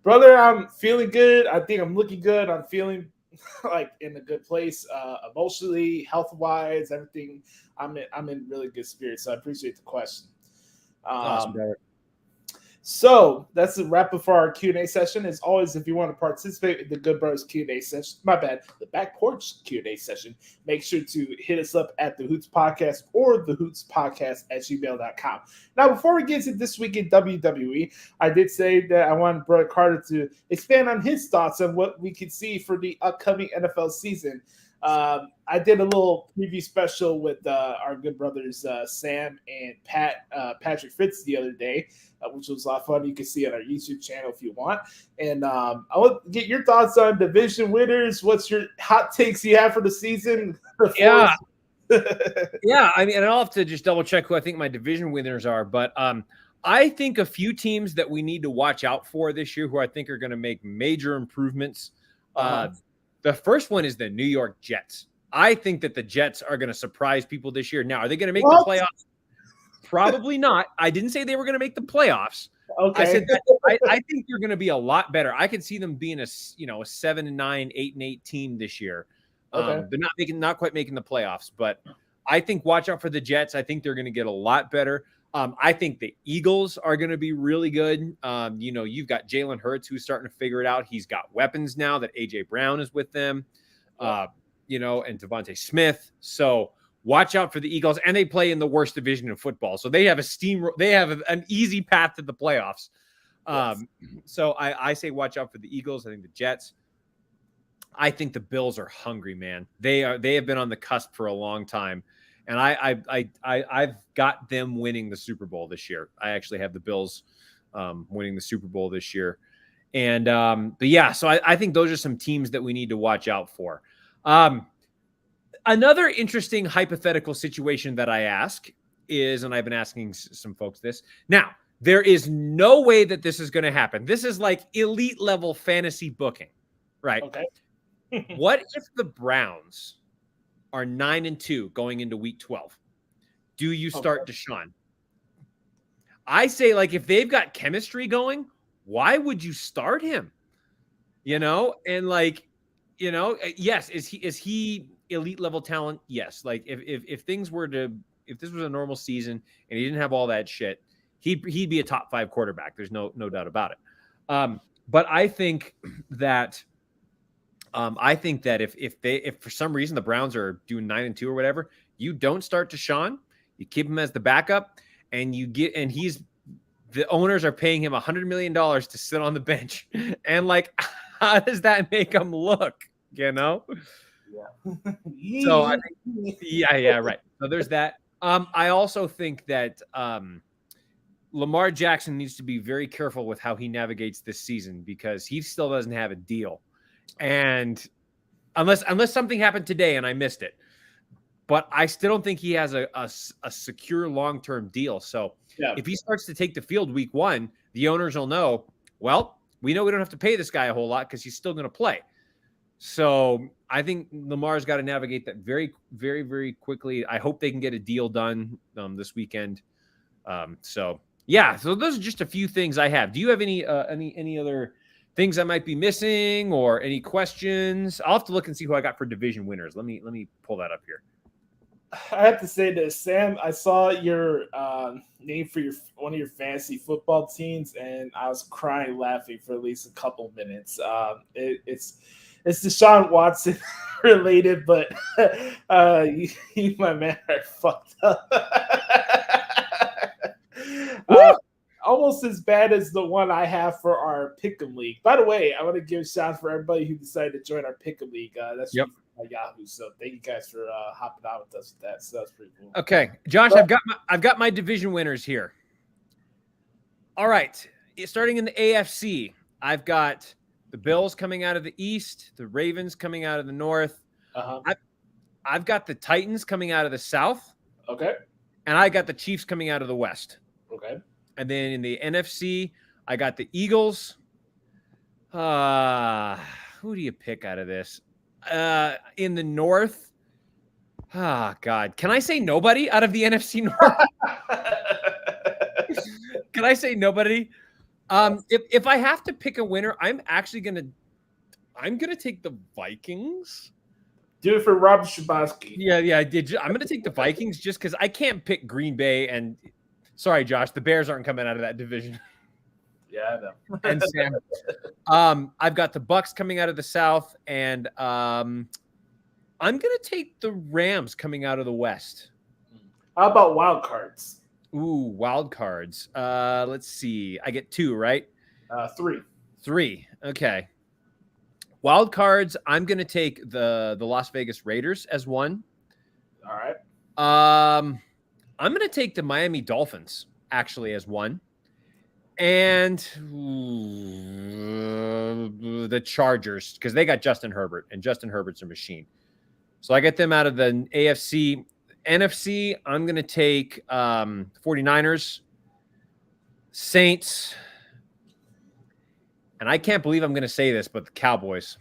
brother, I'm feeling good. I think I'm looking good. I'm feeling like in a good place, emotionally, health-wise, everything. I'm in really good spirits, so I appreciate the question.
Awesome, brother.
So that's a wrap up for our Q&A session. As always, if you want to participate in the Good Brothers Q&A session, the Back Porch Q&A session, make sure to hit us up at the Hoots Podcast or the Hoots Podcast at gmail.com. Now, before we get to this week in WWE, I did say that I wanted Brother Carter to expand on his thoughts on what we could see for the upcoming NFL season. I did a little preview special with our good brothers Sam and Patrick Fitz the other day, which was a lot of fun. You can see it on our YouTube channel if you want. And I want to get your thoughts on division winners. What's your hot takes you have for the season?
Yeah. Yeah, I mean, and I'll have to just double check who I think my division winners are, but I think a few teams that we need to watch out for this year who I think are going to make major improvements. The first one is the New York Jets. I think that the Jets are going to surprise people this year. Now, are they going to make the playoffs? Probably not. I didn't say they were going to make the playoffs,
Okay.
I said that I think they're going to be a lot better. I could see them being a 7-9, 8-8 team this year.
Okay.
They're not quite making the playoffs, but I think watch out for the Jets. I think they're going to get a lot better. I think the Eagles are going to be really good. You've got Jalen Hurts who's starting to figure it out. He's got weapons now that AJ Brown is with them, and Devontae Smith. So watch out for the Eagles, and they play in the worst division in football. So they have an easy path to the playoffs.
Yes.
So I say watch out for the Eagles. I think the Jets. I think the Bills are hungry, man. They have been on the cusp for a long time, and I've got them winning the Super Bowl this year. I actually have the Bills winning the Super Bowl this year, and but yeah, so I think those are some teams that we need to watch out for. Another interesting hypothetical situation that I ask is, and I've been asking some folks this. Now, there is no way that this is going to happen. This is like elite level fantasy booking, right?
Okay.
What if the Browns are 9-2 going into week 12? Do you start Deshaun? I say, like, if they've got chemistry going, why would you start him? And like, yes, is he elite level talent? Yes. Like if this was a normal season and he didn't have all that shit, he'd be a top 5 quarterback. There's no doubt about it. But I think that if for some reason the Browns are doing 9-2 or whatever, you don't start Deshaun, you keep him as the backup, and the owners are paying him $100 million to sit on the bench. And like, how does that make him look? Yeah. So I think, yeah, right. So there's that. I also think that Lamar Jackson needs to be very careful with how he navigates this season, because he still doesn't have a deal. And unless something happened today and I missed it, but I still don't think he has a secure long-term deal. So if he starts to take the field week 1, the owners will know, well, we know we don't have to pay this guy a whole lot because he's still going to play. So I think Lamar's got to navigate that very, very, very quickly. I hope they can get a deal done this weekend. So those are just a few things I have. Do you have any other things I might be missing or any questions? I'll have to look and see who I got for division winners. Let me pull that up here.
I have to say this, Sam. I saw your name for one of your fantasy football teams, and I was crying laughing for at least a couple minutes. It's Deshaun Watson related, but you my man, are fucked up. Almost as bad as the one I have for our Pick'em League. By the way, I want to give a shout out for everybody who decided to join our Pick'em League. That's my Yahoo. So thank you guys for hopping out with us with that. So that's pretty cool.
Okay, Josh, I've got my division winners here. All right, starting in the AFC, I've got the Bills coming out of the East, the Ravens coming out of the North. I've got the Titans coming out of the South.
Okay.
And I got the Chiefs coming out of the West.
Okay.
And then in the NFC, I got the Eagles. Who do you pick out of this? In the North, God, can I say nobody out of the NFC North? Can I say nobody? If I have to pick a winner, I'm gonna take the Vikings.
Do it for Rob Shabosky.
Yeah, I did. I'm gonna take the Vikings just because I can't pick Green Bay. And sorry, Josh, the Bears aren't coming out of that division.
Yeah, I know.
And Sam, I've got the Bucks coming out of the South, and I'm gonna take the Rams coming out of the West.
How about wild cards?
Ooh, wild cards. Let's see. I get 2, right?
3.
3. Okay. Wild cards. I'm gonna take the Las Vegas Raiders as 1.
All right.
I'm gonna take the Miami Dolphins actually as 1. And the Chargers, because they got Justin Herbert, and Justin Herbert's a machine. So I get them out of the AFC. NFC, I'm going to take 49ers, Saints, and I can't believe I'm going to say this, but the Cowboys.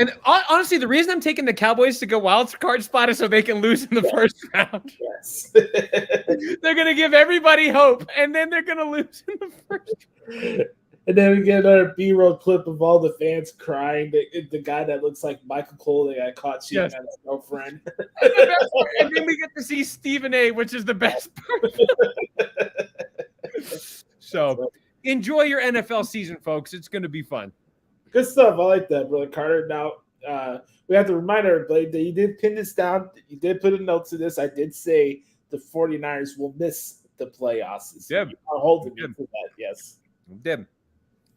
And honestly, the reason I'm taking the Cowboys to go wild card spot is so they can lose in the first round.
Yes.
They're going to give everybody hope, and then they're going to lose in the first round.
And then we get another B-roll clip of all the fans crying. The guy that looks like Michael Cole that got caught cheating on his girlfriend.
And then we get to see Stephen A., which is the best part. So enjoy your NFL season, folks. It's going to be fun.
Good stuff. I like that, brother Carter. Now, we have to remind everybody that you did pin this down. You did put a note to this. I did say the 49ers will miss the playoffs.
Yeah.
You are holding me to that, yes.
Dib.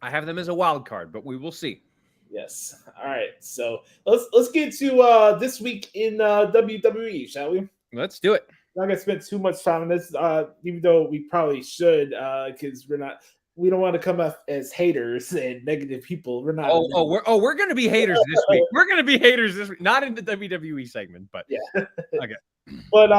I have them as a wild card, but we will see.
Yes. All right. So let's get to this week in WWE, shall we?
Let's do it.
I'm not gonna spend too much time on this, even though we probably should, because we don't want to come up as haters and negative people. We're not.
We're gonna be haters this week. We're gonna be haters this week, not in the WWE segment, but
yeah.
Okay.
But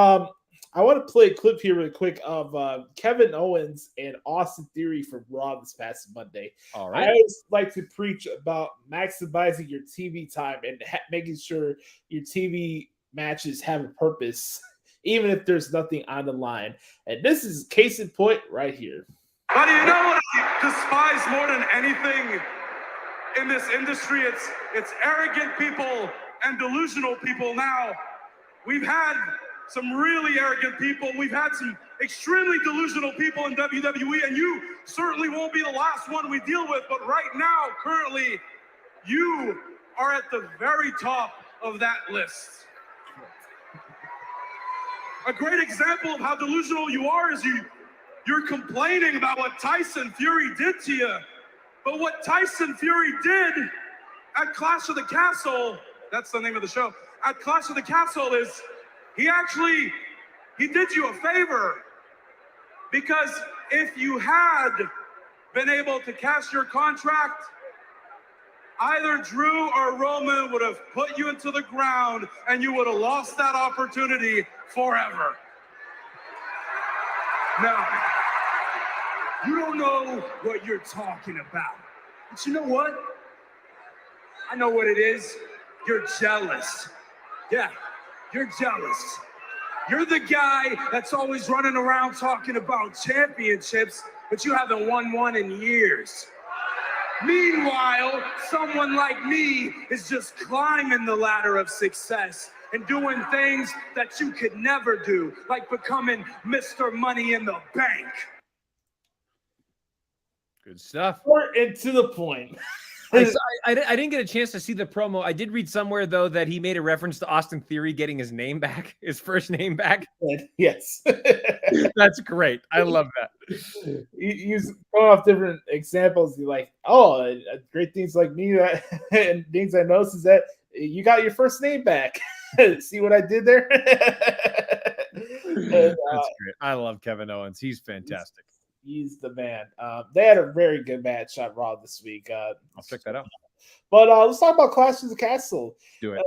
I want to play a clip here really quick of Kevin Owens and Austin Theory from Raw this past Monday.
All right.
I always like to preach about maximizing your TV time and making sure your TV matches have a purpose, even if there's nothing on the line. And this is case in point right here.
But you know what I despise more than anything in this industry? It's arrogant people and delusional people. Now, we've had some really arrogant people. We've had some extremely delusional people in WWE, and you certainly won't be the last one we deal with. But right now, currently, you are at the very top of that list. A great example of how delusional you are is you're complaining about what Tyson Fury did to you. But what Tyson Fury did at Clash of the Castle, that's the name of the show, at Clash of the Castle is he did you a favor. Because if you had been able to cash your contract, either Drew or Roman would have put you into the ground and you would have lost that opportunity forever. Now, you don't know what you're talking about. But you know what? I know what it is. You're jealous. Yeah, you're jealous. You're the guy that's always running around talking about championships, but you haven't won one in years. Meanwhile, someone like me is just climbing the ladder of success and doing things that you could never do, like becoming Mr. Money in the Bank.
Good stuff.
Short and to the point.
I didn't get a chance to see the promo. I did read somewhere, though, that he made a reference to Austin Theory getting his name back, his first name back.
Yes.
That's great. I love that.
He's going off different examples. You're like, great things like me that and things I noticed is that you got your first name back. See what I did there?
That's great. I love Kevin Owens. He's fantastic.
He's the man. They had a very good match on Raw this week. I'll
check that out.
But let's talk about Clash of the Castle.
Do it.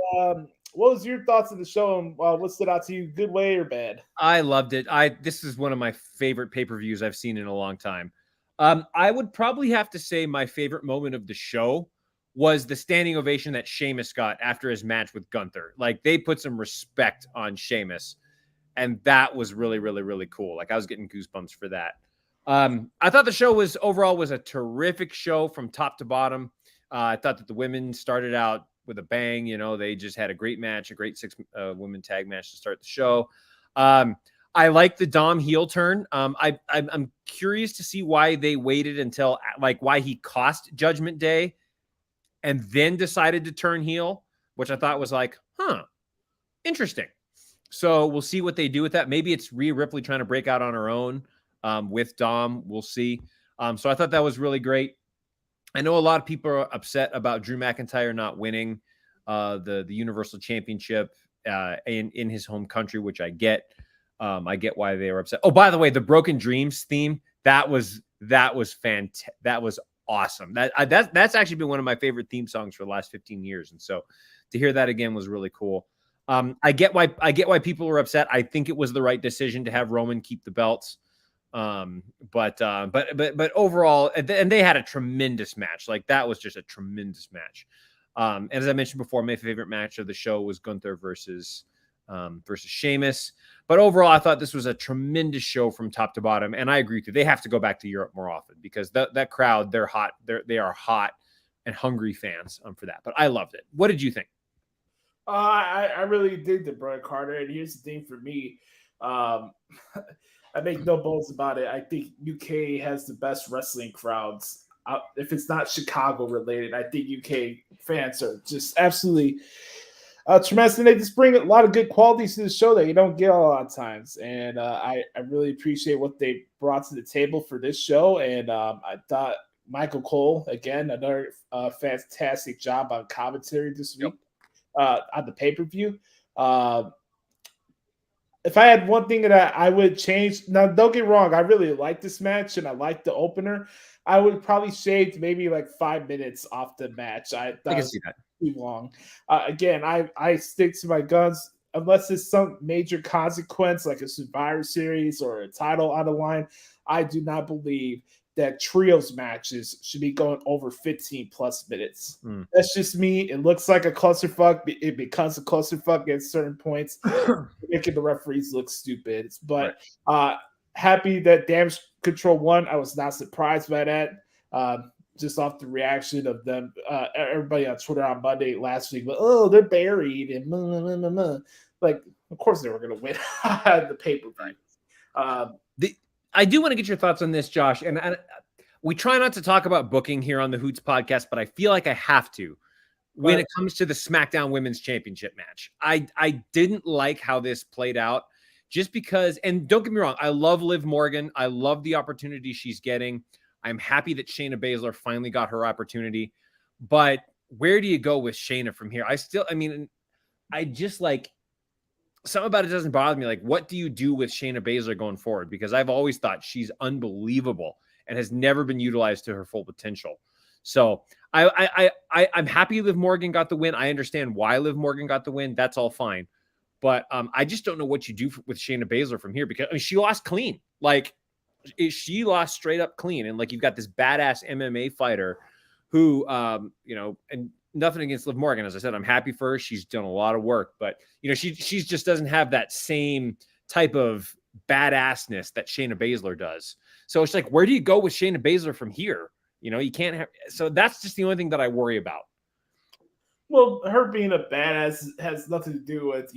What was your thoughts of the show, and what stood out to you, good way or bad?
I loved it. This is one of my favorite pay-per-views I've seen in a long time. I would probably have to say my favorite moment of the show was the standing ovation that Sheamus got after his match with Gunther. Like, they put some respect on Sheamus, and that was really, really, really cool. Like, I was getting goosebumps for that. I thought the show was a terrific show from top to bottom. I thought that the women started out with a bang. You know, they just had a great match, a great 6-woman tag match to start the show. I like the Dom heel turn. I'm curious to see why they waited until, like, why he cost Judgment Day and then decided to turn heel, which I thought was like, interesting. So we'll see what they do with that. Maybe it's Rhea Ripley trying to break out on her own. With Dom, we'll see. So I thought that was really great. I know a lot of people are upset about Drew McIntyre not winning the Universal Championship in his home country, which I get. I get why they were upset. Oh, by the way, the Broken Dreams theme, that was fantastic. That was awesome. That's actually been one of my favorite theme songs for the last 15 years. And so to hear that again was really cool. I get why people were upset. I think it was the right decision to have Roman keep the belts. But overall, and they had a tremendous match. Like, that was just a tremendous match. And as I mentioned before, my favorite match of the show was Gunther versus Sheamus. But overall, I thought this was a tremendous show from top to bottom. And I agree with you. They have to go back to Europe more often because that crowd, they're hot. They are hot and hungry fans for that. But I loved it. What did you think?
I really dig the Brett Carter. And here's the thing for me. I make no bones about it. I think UK has the best wrestling crowds. If it's not Chicago related, I think UK fans are just absolutely tremendous. And they just bring a lot of good qualities to the show that you don't get a lot of times. And I really appreciate what they brought to the table for this show. And I thought Michael Cole, again, another fantastic job on commentary this week on the pay-per-view. If I had one thing that I would change, now don't get wrong, I really like this match and I like the opener. I would probably shave maybe like 5 minutes off the match. I
can see that.
Too long. Again, I stick to my guns unless it's some major consequence like a Survivor Series or a title on the line. I do not believe that trios matches should be going over 15 plus minutes. That's just me. It looks like a clusterfuck. It becomes a clusterfuck at certain points, making the referees look stupid. But happy that Damage Control won. I was not surprised by that. Just off the reaction of them, everybody on Twitter on Monday last week, but they're buried and like, of course they were going to win the pay-per-view.
I do want to get your thoughts on this, Josh. And we try not to talk about booking here on the Hoots podcast, but I feel like I have to when it comes to the SmackDown Women's Championship match. I didn't like how this played out just because, and don't get me wrong, I love Liv Morgan. I love the opportunity she's getting. I'm happy that Shayna Baszler finally got her opportunity. But where do you go with Shayna from here? I just like, something about it doesn't bother me. Like, what do you do with Shayna Baszler going forward? Because I've always thought she's unbelievable and has never been utilized to her full potential. So I'm happy Liv Morgan got the win. I understand why Liv Morgan got the win. That's all fine. But I just don't know what you do with Shayna Baszler from here because she lost clean. Like, she lost straight up clean. And like, you've got this badass MMA fighter who, and nothing against Liv Morgan. As I said, I'm happy for her. She's done a lot of work, but she just doesn't have that same type of badassness that Shayna Baszler does. So it's like, where do you go with Shayna Baszler from here? You can't have, so that's just the only thing that I worry about.
Well, her being a badass has nothing to do with,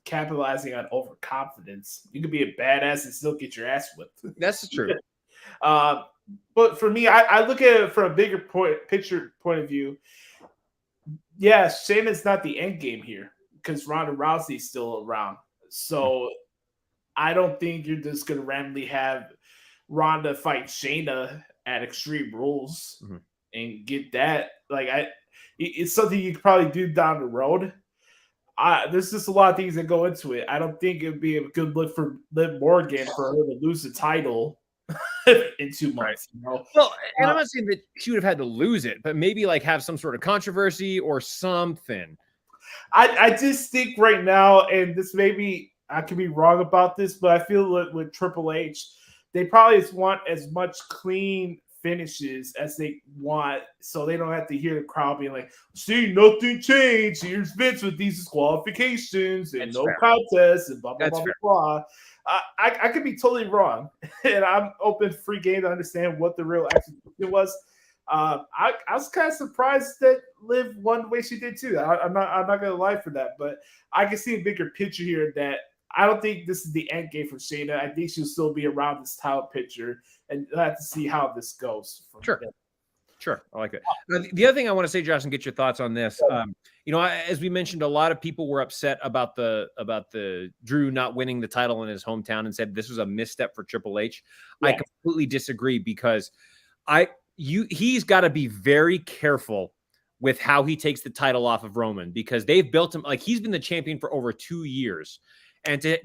capitalizing on overconfidence. You can be a badass and still get your ass whipped.
That's true.
But for me, I look at it from a bigger picture point of view. Yeah, Shayna's not the end game here because Ronda Rousey's still around. So I don't think you're just going to randomly have Ronda fight Shayna at Extreme Rules and get that. Like, it's something you could probably do down the road. There's just a lot of things that go into it. I don't think it would be a good look for Liv Morgan for her to lose the title in 2 months.
Well, and I'm not saying that she would have had to lose it, but maybe like have some sort of controversy or something.
I just think right now, and this maybe I could be wrong about this, but I feel with Triple H, they probably just want as much clean finishes as they want, so they don't have to hear the crowd being like, "See, nothing changed. Here's Vince with these disqualifications and no contest and blah blah blah blah." I could be totally wrong, and I'm open free game to understand what the real execution was. I was kind of surprised that Liv won the way she did too. I'm not gonna lie for that, but I can see a bigger picture here that I don't think this is the end game for Shayna. I think she'll still be around this title picture, and we'll have to see how this goes.
Sure. I like it. The other thing I want to say, Josh, and get your thoughts on this. As we mentioned, a lot of people were upset about the Drew not winning the title in his hometown and said this was a misstep for Triple H. Yeah. I completely disagree because he's got to be very careful with how he takes the title off of Roman because they've built him like he's been the champion for over 2 years, and to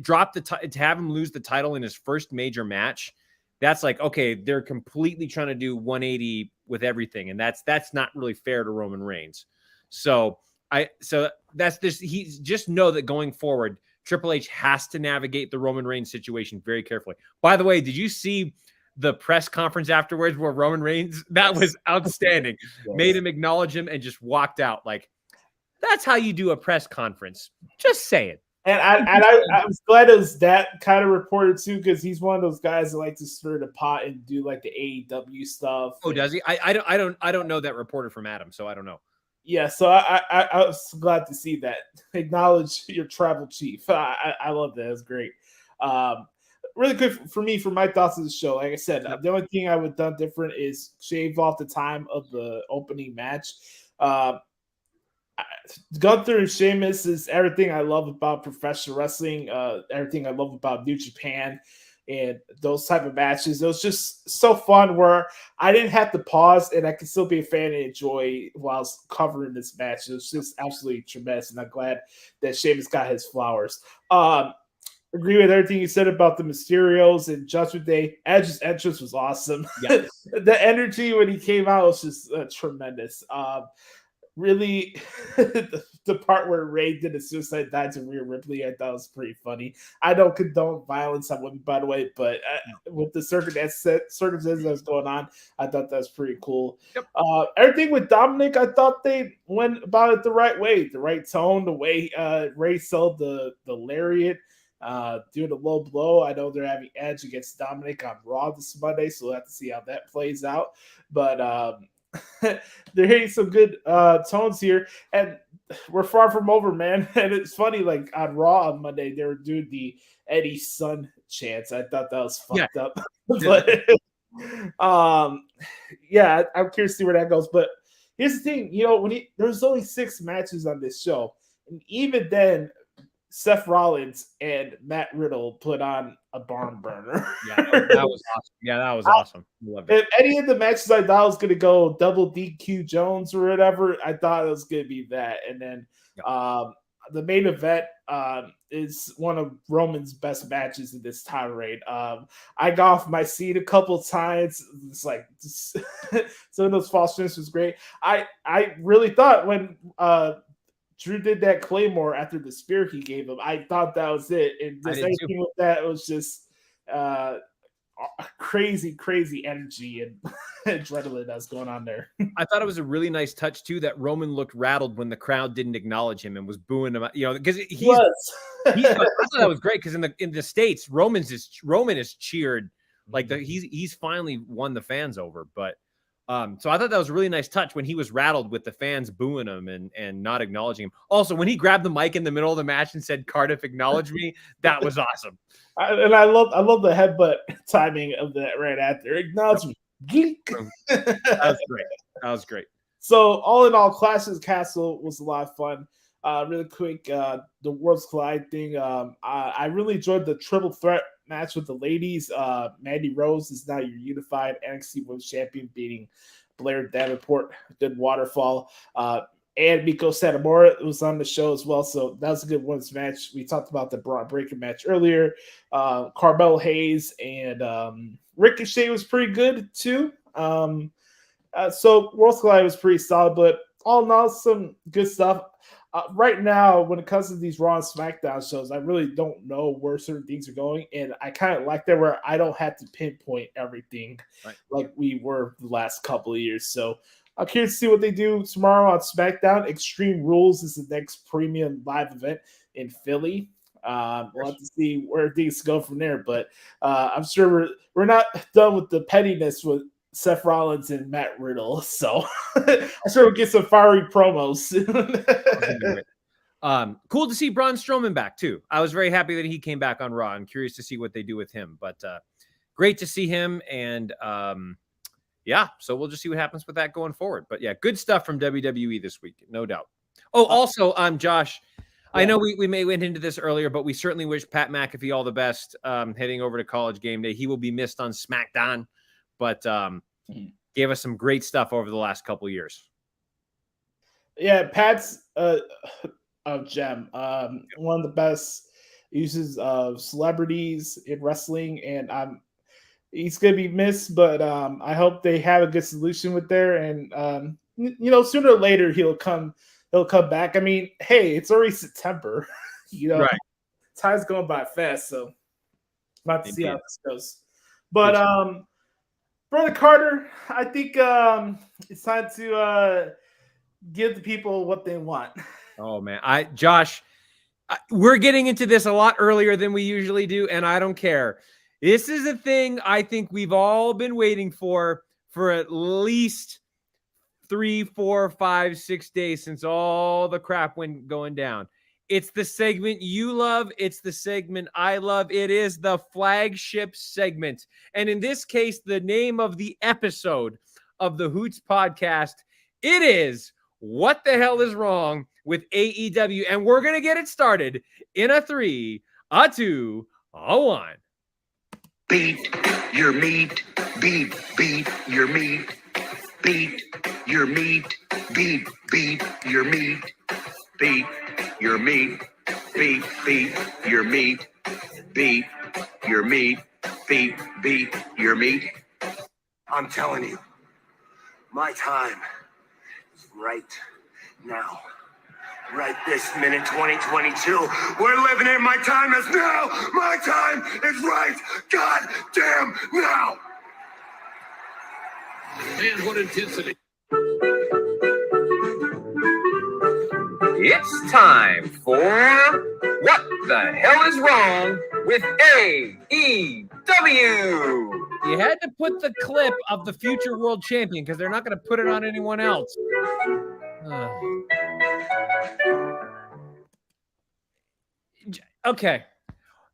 have him lose the title in his first major match. That's like, okay, they're completely trying to do 180 with everything. And that's not really fair to Roman Reigns. So that's this. He just know that going forward, Triple H has to navigate the Roman Reigns situation very carefully. By the way, did you see the press conference afterwards where Roman Reigns, that was outstanding.
Yes.
Made him acknowledge him and just walked out. Like, that's how you do a press conference. Just saying.
And I was glad it was that kind of reported too, because he's one of those guys that like to stir the pot and do like the AEW stuff.
Oh, does he? I don't know that reporter from Adam, so I don't know.
Yeah, so I was glad to see that. Acknowledge your tribal chief. I love that. It's great. Really quick for me, for my thoughts of the show. Like I said, the only thing I would have done different is shave off the time of the opening match. Gunther and Sheamus is everything I love about professional wrestling, everything I love about New Japan and those type of matches. It was just so fun where I didn't have to pause and I could still be a fan and enjoy whilst covering this match. It was just absolutely tremendous, and I'm glad that Sheamus got his flowers. Agree with everything you said about the Mysterios and Judgment Day. Edge's entrance was awesome.
Yes.
The energy when he came out was just tremendous. Really, the part where Ray did a suicide dive to Rhea Ripley, I thought was pretty funny. I don't condone violence on women, by the way, but with the circumstances that was going on, I thought that was pretty cool.
Yep.
Everything with Dominic, I thought they went about it the right way, the right tone, the way Ray sold the lariat, doing a low blow. I know they're having Edge against Dominic on Raw this Monday, so we'll have to see how that plays out. But they're hitting some good tones here, and we're far from over, man. And it's funny, like on Raw on Monday, they were doing the Eddie's son chants. I thought that was fucked up. But yeah, I'm curious to see where that goes. But here's the thing, there's only 6 matches on this show, and even then, Seth Rollins and Matt Riddle put on a barn burner.
Yeah, that was awesome. Yeah, that was awesome. Loved it.
If any of the matches I thought was going to go double DQ Jones or whatever, I thought it was going to be that. And then the main event is one of Roman's best matches in this tirade. I got off my seat a couple times. It's like some of those false finishes was great. I really thought when Drew did that Claymore after the spear he gave him, I thought that was it. And just everything with that, it was just crazy energy and adrenaline that's going on there.
I thought it was a really nice touch too that Roman looked rattled when the crowd didn't acknowledge him and was booing him. Because I thought that was great because in the States, Roman is cheered like he's finally won the fans over, but. So I thought that was a really nice touch when he was rattled with the fans booing him and not acknowledging him. Also, when he grabbed the mic in the middle of the match and said, "Cardiff, acknowledge me," that was awesome.
I love the headbutt timing of that right after. Acknowledge me. Geek.
That was great.
So all in all, Clash of the Castle was a lot of fun. Really quick, the Worlds Collide thing. I really enjoyed the triple threat match with the ladies. Mandy Rose is now your unified NXT Women's Champion, beating Blair Davenport. Good waterfall. And Miko Satomura was on the show as well, so that was a good women's match. We talked about the Braun Breaker match earlier. Carmelo Hayes and Ricochet was pretty good too. So Worlds Collide was pretty solid, but all in all, some good stuff. Right now, when it comes to these Raw and SmackDown shows, I really don't know where certain things are going, and I kind of like that where I don't have to pinpoint everything like we were the last couple of years. So I'm curious to see what they do tomorrow on SmackDown. Extreme Rules is the next premium live event in Philly. We'll have to see where things go from there, but I'm sure we're not done with the pettiness with Seth Rollins and Matt Riddle, so I'm sure we'll get some fiery promos.
Cool to see Braun Strowman back too. I was very happy that he came back on Raw. I'm curious to see what they do with him, but great to see him. And so we'll just see what happens with that going forward. But yeah, good stuff from WWE this week, no doubt. Oh, also, Josh, I know we may went into this earlier, but we certainly wish Pat McAfee all the best heading over to College Game Day. He will be missed on SmackDown, but gave us some great stuff over the last couple of years.
Yeah, Pat's a gem. One of the best uses of celebrities in wrestling, and he's gonna be missed, but I hope they have a good solution with there. And sooner or later he'll come back. I mean, hey, it's already September.
Right.
Time's going by fast, so about to see how this goes. But Brother Carter, I think it's time to give the people what they want.
Oh man, Josh, we're getting into this a lot earlier than we usually do, and I don't care. This is a thing I think we've all been waiting for at least 3, 4, 5, 6 days since all the crap went going down. It's the segment you love. It's the segment I love. It is the flagship segment. And in this case, the name of the episode of the Hoots podcast, it is What the Hell is Wrong with AEW? And we're going to get it started in a 3, a 2, a 1.
Beat your meat, beat your meat, beat your meat, beat your meat, beat your meat, beat your meat, beat your meat, beat your meat.
I'm telling you, my time is right now. Right this minute, 2022. We're living it. My time is now. My time is right. God damn now.
And what intensity.
It's time for What the Hell is Wrong with AEW? You had to put the clip of the future world champion because they're not going to put it on anyone else. Okay.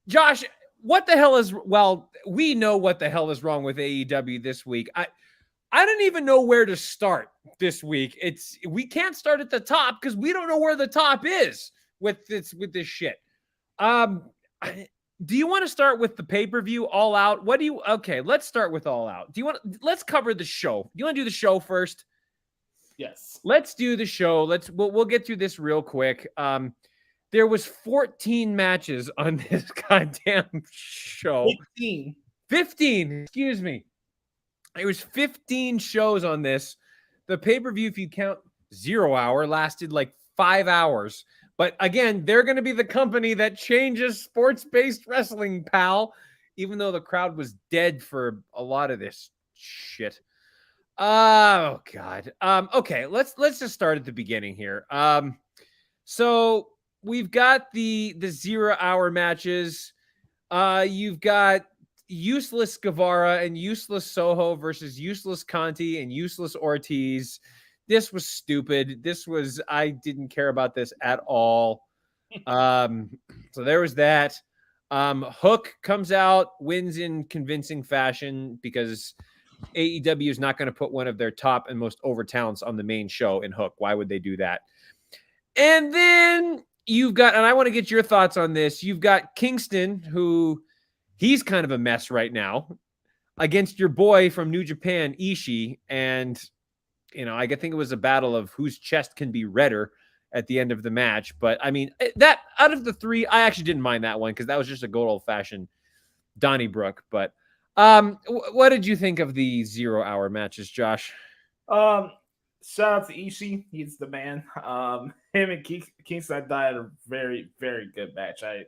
Josh, what the hell is, well, we know what the hell is wrong with AEW this week. I don't even know where to start this week. We can't start at the top because we don't know where the top is with this shit. Do you want to start with the pay-per-view All Out? Okay, let's start with All Out. Let's cover the show. Do you want to do the show first?
Yes.
Let's do the show. We'll get through this real quick. There was 14 matches on this goddamn show. 15, excuse me. There was 15 shows on this. The pay-per-view, if you count 0 hour, lasted like 5 hours. But again, they're going to be the company that changes sports-based wrestling, pal, even though the crowd was dead for a lot of this shit. Oh, God. Okay, let's just start at the beginning here. So we've got the 0 hour matches. You've got useless Guevara and useless Soho versus useless Conti and useless Ortiz. This was stupid. I didn't care about this at all. So there was that. Hook comes out, wins in convincing fashion because AEW is not going to put one of their top and most over talents on the main show in Hook. Why would they do that? And then you've got, and I want to get your thoughts on this. You've got Kingston, who he's kind of a mess right now, against your boy from New Japan, Ishii. And, I think it was a battle of whose chest can be redder at the end of the match. But, I mean, that out of the three, I actually didn't mind that one because that was just a good old-fashioned Donnybrook. But what did you think of the 0 hour matches, Josh?
Shout out to Ishii. He's the man. Him and Kingston had a very, very good match. I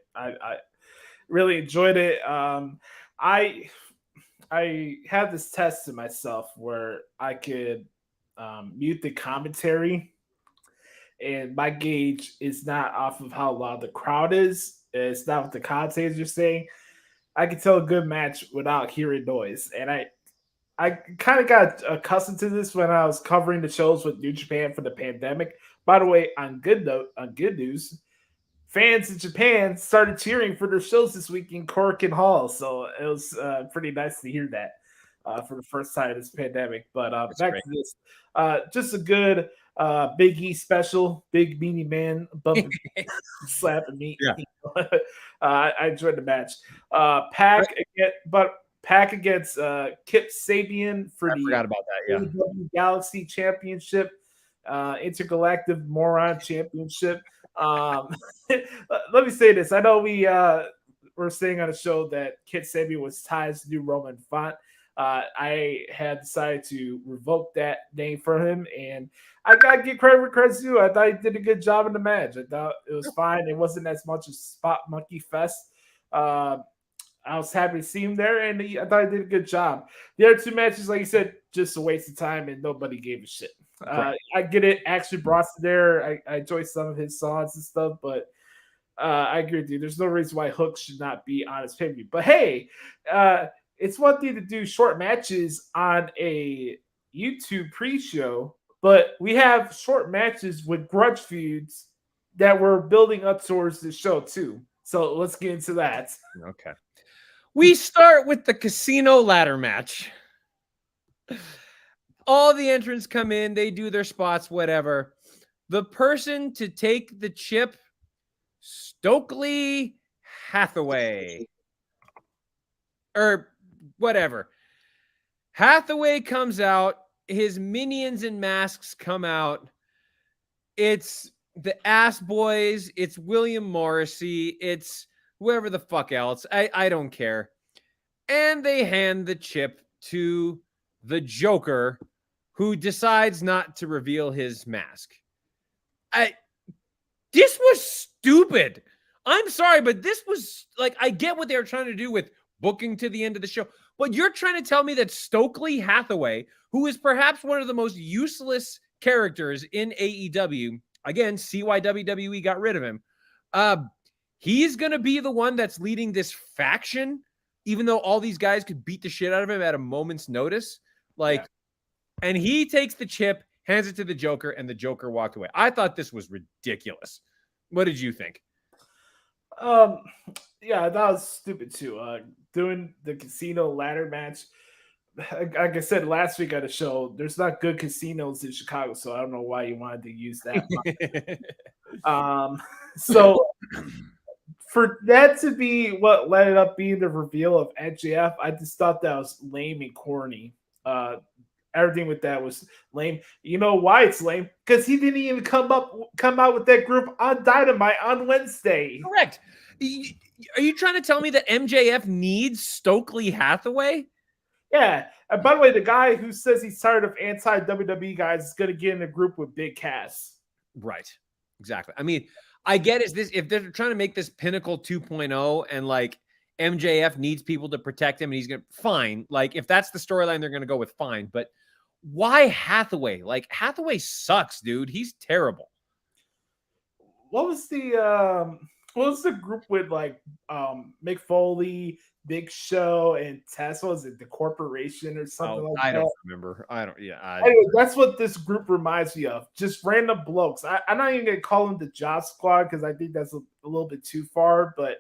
really enjoyed it. I had this test to myself where I could mute the commentary, and my gauge is not off of how loud the crowd is. It's not what the commentators are saying. I can tell a good match without hearing noise, and I kind of got accustomed to this when I was covering the shows with New Japan for the pandemic. By the way, on good news, fans in Japan started cheering for their shows this week in Cork and Hall. So it was pretty nice to hear that for the first time in this pandemic. But back to this. Just a good Big E special, big meaty man bumping, slapping me. Yeah. I enjoyed the match. Pac against Kip Sabian for the
forgot about that, yeah.
AEW Galaxy Championship, Intergalactic Moron Championship. Let me say this. I know we were saying on the show that Kip Sabian was Ty's new Roman font. I had decided to revoke that name for him, and I got to give credit where credit's due. I thought he did a good job in the match. I thought it was fine. It wasn't as much a spot monkey fest. I was happy to see him there, and I thought he did a good job. The other two matches, like you said, just a waste of time, and nobody gave a shit. I get it. Actually, Bronson there. I enjoy some of his songs and stuff, but I agree with you. There's no reason why Hook should not be on his pay-per-view. But hey, it's one thing to do short matches on a YouTube pre-show, but we have short matches with grudge feuds that we're building up towards the show too. So let's get into that.
Okay. We start with the casino ladder match. All the entrants come in, they do their spots, whatever. The person to take the chip, Stokely Hathaway. Or whatever. Hathaway comes out, his minions and masks come out. It's the Ass Boys, it's William Morrissey, it's whoever the fuck else. I don't care. And they hand the chip to the Joker, who decides not to reveal his mask. This was stupid. I'm sorry, but this was like, I get what they were trying to do with booking to the end of the show, but you're trying to tell me that Stokely Hathaway, who is perhaps one of the most useless characters in AEW, again, see why WWE got rid of him, he's going to be the one that's leading this faction, even though all these guys could beat the shit out of him at a moment's notice. And he takes the chip, hands it to the Joker, and the Joker walked away. I thought this was ridiculous. What did you think?
Yeah, that was stupid too. Doing the casino ladder match. Like I said last week on the show, there's not good casinos in Chicago, so I don't know why you wanted to use that. So for that to be what led up being the reveal of MJF, I just thought that was lame and corny. Everything with that was lame. You know why it's lame? Because he didn't even come out with that group on Dynamite on Wednesday.
Correct. Are you trying to tell me that MJF needs Stokely Hathaway?
Yeah. And by the way, the guy who says he's tired of anti-WWE guys is going to get in a group with Big Cass.
Right. Exactly. I mean, I get is this, if they're trying to make this Pinnacle 2.0 and like MJF needs people to protect him and he's going to, fine. Like if that's the storyline they're going to go with, fine. But why Hathaway? Like Hathaway sucks, dude. He's terrible.
What was the group with like Mick Foley, Big Show, and Tess? Was it the Corporation or something like that?
I don't remember.
Anyway, that's what this group reminds me of. Just random blokes. I'm not even gonna call them the Job Squad because I think that's a little bit too far, but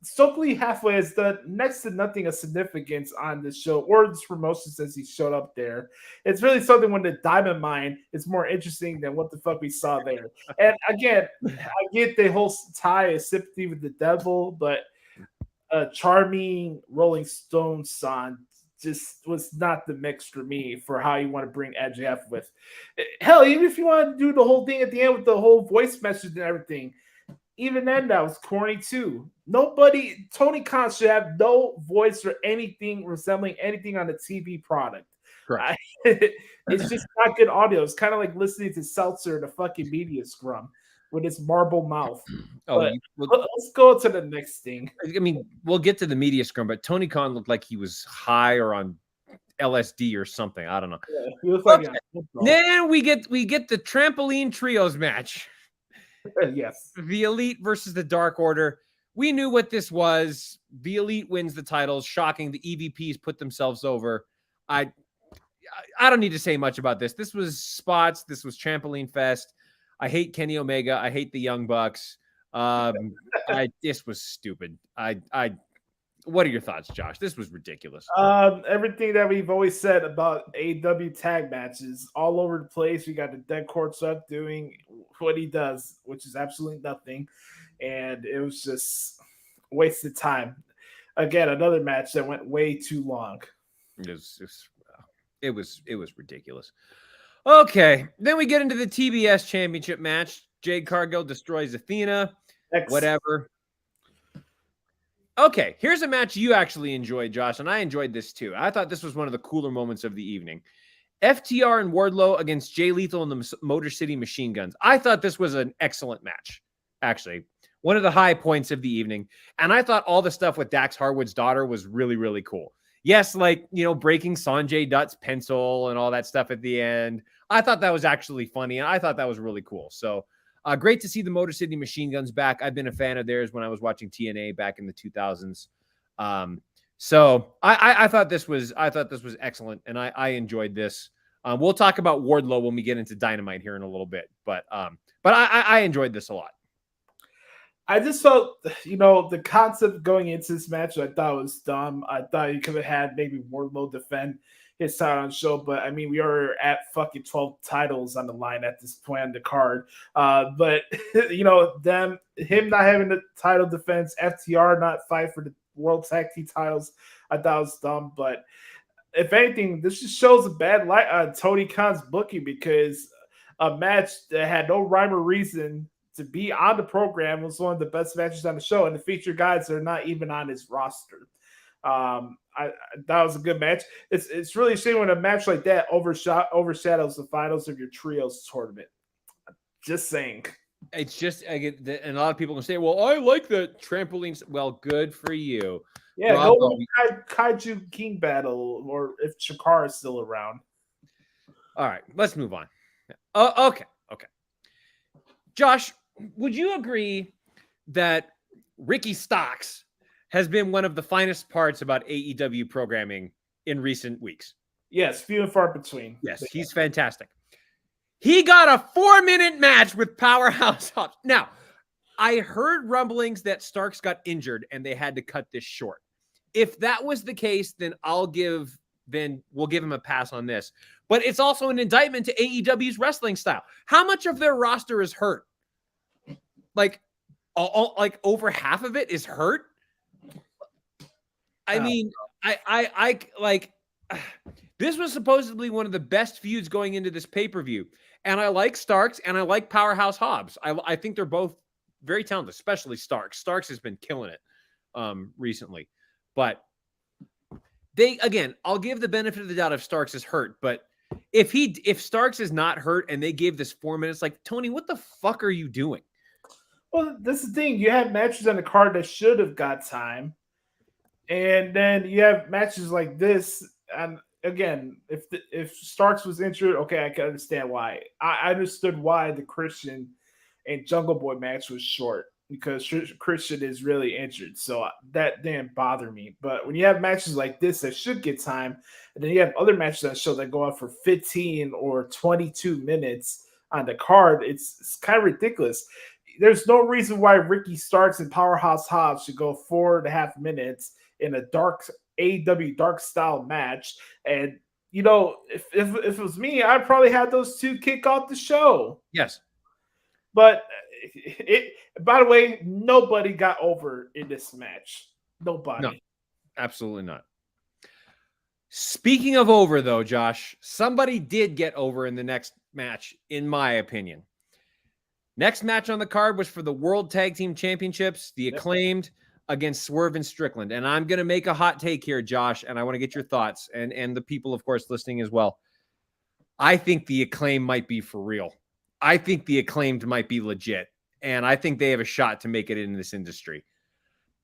Stokely Hathaway has done next to nothing of significance on this show or this promotion since he showed up there. It's really something when the Diamond Mine is more interesting than what the fuck we saw there. And again, I get the whole tie of sympathy with the devil, but a charming Rolling Stones song just was not the mix for me for how you want to bring MJF with. Hell, even if you want to do the whole thing at the end with the whole voice message and everything, even then, that was corny too. Tony Khan should have no voice or anything resembling anything on the TV product.
Correct.
It's just not good audio. It's kind of like listening to Seltzer in a fucking media scrum with his marble mouth. Let's go to the next thing.
I mean, we'll get to the media scrum, but Tony Khan looked like he was high or on LSD or something. I don't know.
Yeah, he looked like
then we get the trampoline trios match.
Yes.
The Elite versus the Dark Order. We knew what this was. The Elite wins the titles. Shocking. The EVPs put themselves over. I don't need to say much about this. This was spots. This was trampoline fest. I hate Kenny Omega. I hate the Young Bucks. This was stupid. What are your thoughts, Josh? This was ridiculous.
Everything that we've always said about AEW tag matches, all over the place. We got the dead corpse up doing what he does, which is absolutely nothing, and it was just wasted time. Again, another match that went way too long.
It was ridiculous. Okay, then we get into the TBS Championship match. Jade Cargill destroys Athena. Whatever. Okay, here's a match you actually enjoyed, Josh, and I enjoyed this too. I thought this was one of the cooler moments of the evening. FTR and Wardlow against Jay Lethal and the Motor City Machine Guns. I thought this was an excellent match, actually. one of the high points of the evening. And I thought all the stuff with Dax Harwood's daughter was really, really cool. Yes, like, breaking Sanjay Dutt's pencil and all that stuff at the end. I thought that was actually funny, and I thought that was really cool. So great to see the Motor City Machine Guns back. I've been a fan of theirs when I was watching TNA back in the 2000s. So I thought this was excellent, and I enjoyed this. We'll talk about Wardlow when we get into Dynamite here in a little bit, but I enjoyed this a lot.
I just felt, the concept going into this match, I thought was dumb. I thought you could have had maybe Wardlow defend his title on the show, but I mean, we are at fucking 12 titles on the line at this point on the card. But him not having the title defense, FTR not fight for the World Tag Team titles, I thought was dumb. But if anything, this just shows a bad light on Tony Khan's booking, because a match that had no rhyme or reason to be on the program was one of the best matches on the show, and the featured guys are not even on his roster. That was a good match. It's really a shame when a match like that overshadows the finals of your trios tournament. Just saying.
It's just, and a lot of people can say, well, I like the trampolines. Well, good for you.
Yeah, no Kaiju King battle, or if Chikara is still around.
All right, let's move on. Okay. Josh, would you agree that Ricky Starks has been one of the finest parts about AEW programming in recent weeks?
Yes, few and far between.
Yes, he's fantastic. He got a 4-minute match with Powerhouse Hobbs. Now, I heard rumblings that Starks got injured and they had to cut this short. If that was the case, then we'll give him a pass on this. But it's also an indictment to AEW's wrestling style. How much of their roster is hurt? Like over half of it is hurt. I mean, I this was supposedly one of the best feuds going into this pay-per-view. And I like Starks and I like Powerhouse Hobbs. I think they're both very talented, especially Starks. Starks has been killing it recently. But I'll give the benefit of the doubt if Starks is hurt. But if Starks is not hurt and they gave this 4 minutes, like, Tony, what the fuck are you doing?
Well, this is the thing. You have matches on the card that should have got time. And then you have matches like this. And again, if Starks was injured, okay, I can understand why. I understood why the Christian and Jungle Boy match was short, because Christian is really injured. So that didn't bother me. But when you have matches like this that should get time, and then you have other matches on the show that go on for 15 or 22 minutes on the card, it's kind of ridiculous. There's no reason why Ricky Starks and Powerhouse Hobbs should go 4.5 minutes in a dark AEW dark style match. And if it was me, I'd probably have those two kick off the show.
Yes.
But by the way, nobody got over in this match. Nobody.
No, absolutely not. Speaking of over, though, Josh, somebody did get over in the next match, in my opinion. Next match on the card was for the World Tag Team Championships, the Acclaimed against Swerve and Strickland. And I'm going to make a hot take here, Josh, and I want to get your thoughts, and the people, of course, listening as well. I think the Acclaimed might be for real. I think the Acclaimed might be legit, and I think they have a shot to make it in this industry.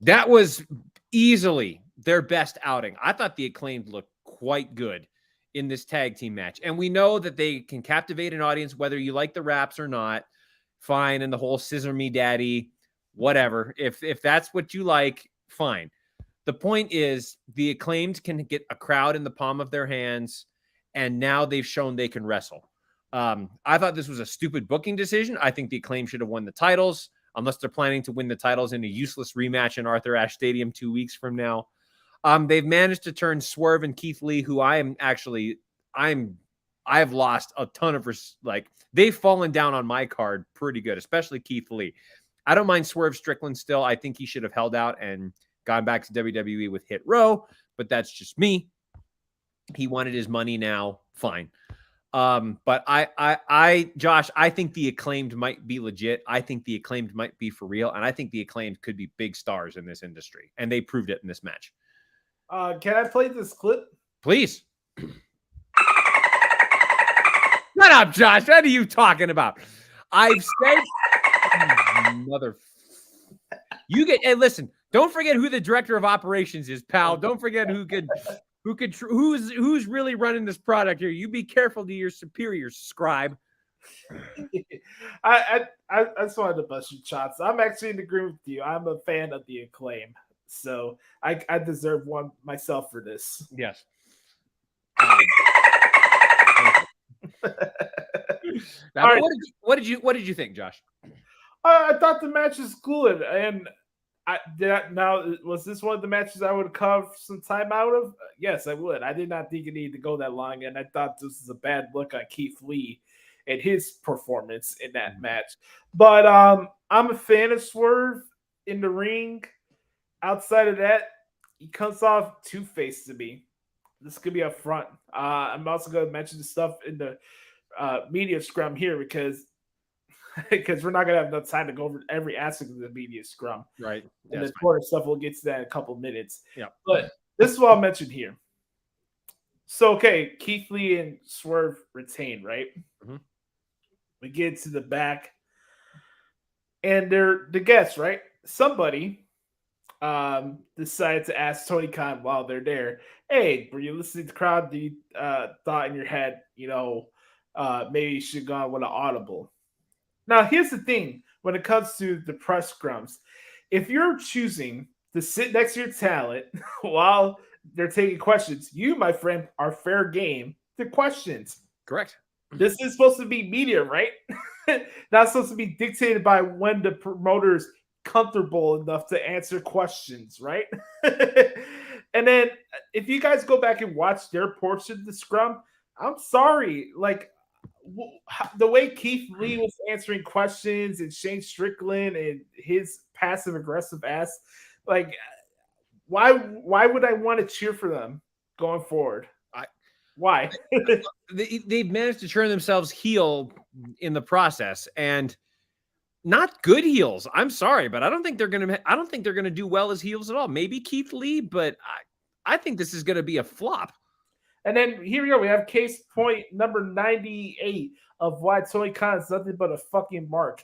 That was easily their best outing. I thought the Acclaimed looked quite good in this tag team match, and we know that they can captivate an audience, whether you like the raps or not. Fine, and the whole scissor me daddy, whatever. If that's what you like, fine. The point is, the Acclaimed can get a crowd in the palm of their hands, and now they've shown they can wrestle. I thought this was a stupid booking decision. I think the Acclaimed should have won the titles, unless they're planning to win the titles in a useless rematch in Arthur Ashe Stadium 2 weeks from now. They've managed to turn Swerve and Keith Lee, who I've lost a ton of, they've fallen down on my card pretty good, especially Keith Lee. I don't mind Swerve Strickland still. I think he should have held out and gone back to WWE with Hit Row, but that's just me. He wanted his money now. Fine. But Josh, I think the Acclaimed might be legit. I think the Acclaimed might be for real. And I think the Acclaimed could be big stars in this industry. And they proved it in this match.
Can I play this clip?
Please. Shut up, Josh. What are you talking about? I've said, You get, and listen, don't forget who the director of operations is, pal. Don't forget who's really running this product here. You be careful to your superiors, scribe.
I just wanted to bust your chops. I'm actually in agreement with you. I'm a fan of the Acclaim, so I deserve one myself for this.
Yes. Now,
right.
what did you think, Josh?
I thought the match was good, and was this one of the matches I would carve some time out of? Yes, I would. I did not think it needed to go that long, and I thought this was a bad look on Keith Lee and his performance in that match. But I'm a fan of Swerve in the ring. Outside of that, he comes off two-faced to me. This could be up front. I'm also going to mention the stuff in the media scrum here because we're not going to have enough time to go over every aspect of the media scrum.
Right.
And the corner stuff, we'll get to that in a couple of minutes.
Yeah.
But this is what I'll mention here. So, okay, Keith Lee and Swerve retain, right?
Mm-hmm.
We get to the back, and they're the guests, right? Somebody decided to ask Tony Khan while they're there, hey, were you listening to the crowd? Do you thought in your head, maybe you should go on with an audible? Now, here's the thing when it comes to the press scrums. If you're choosing to sit next to your talent while they're taking questions, you, my friend, are fair game to questions.
Correct.
This is supposed to be media, right? Not supposed to be dictated by when the promoter's comfortable enough to answer questions, right? And then if you guys go back and watch their portion of the scrum, I'm sorry, like the way Keith Lee was answering questions and Shane Strickland and his passive aggressive ass, like why would I want to cheer for them going forward? Why?
They've managed to turn themselves heel in the process, and not good heels. I'm sorry, but I don't think they're gonna do well as heels at all. Maybe Keith Lee, but I think this is gonna be a flop.
And then here we go. We have case point number 98 of why Tony Khan is nothing but a fucking mark.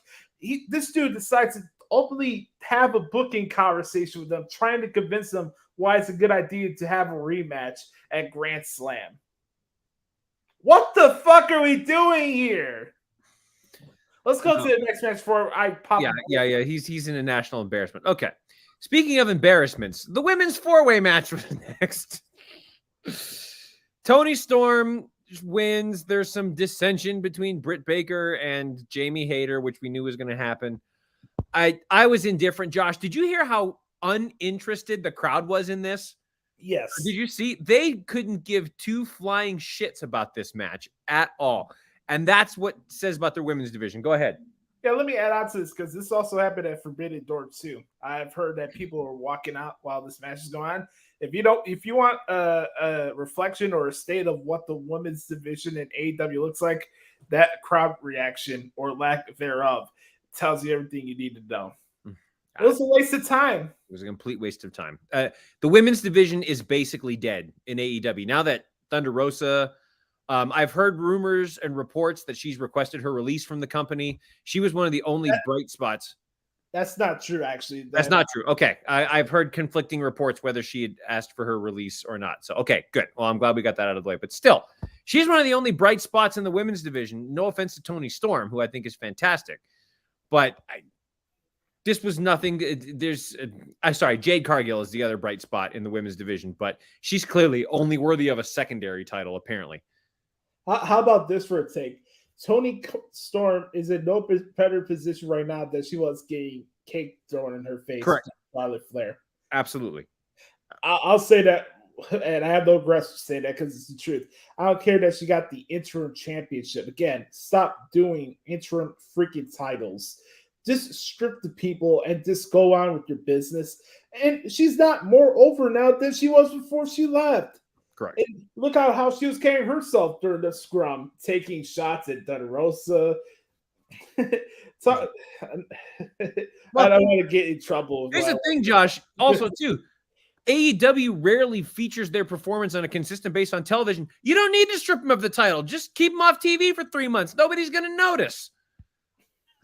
This dude decides to openly have a booking conversation with them, trying to convince them why it's a good idea to have a rematch at Grand Slam. What the fuck are we doing here? Let's go to the next match before I pop.
Yeah. He's in a national embarrassment. Okay. Speaking of embarrassments, the women's four-way match was next. Toni Storm wins. There's some dissension between Britt Baker and Jamie Hayter, which we knew was going to happen. I was indifferent. Josh, did you hear how uninterested the crowd was in this?
Yes.
Did you see? They couldn't give two flying shits about this match at all. And that's what says about their women's division. Go ahead.
Yeah, let me add on to this because this also happened at Forbidden Door too. I've heard that people are walking out while this match is going on. If you want a reflection or a state of what the women's division in AEW looks like, that crowd reaction or lack thereof tells you everything you need to know. It was a waste of time.
It was a complete waste of time. The women's division is basically dead in AEW. Now that Thunder Rosa, I've heard rumors and reports that she's requested her release from the company. She was one of the only bright spots.
That's not true, actually.
That's not true. Okay. I've heard conflicting reports whether she had asked for her release or not. So, okay, good. Well, I'm glad we got that out of the way. But still, she's one of the only bright spots in the women's division. No offense to Toni Storm, who I think is fantastic. But this was nothing. Jade Cargill is the other bright spot in the women's division, but she's clearly only worthy of a secondary title, apparently.
How about this for a take? Toni Storm is in no better position right now than she was getting cake thrown in her face.
Correct.
Charlotte Flair.
Absolutely.
I'll say that, and I have no regrets to say that because it's the truth. I don't care that she got the interim championship. Again, stop doing interim freaking titles. Just strip the people and just go on with your business. And she's not more over now than she was before she left.
Correct.
And look how she was carrying herself during the scrum, taking shots at Thunder Rosa. I don't want to get in trouble.
Here's the thing, Josh. Also, too, AEW rarely features their performance on a consistent basis on television. You don't need to strip them of the title. Just keep them off TV for 3 months. Nobody's going to notice.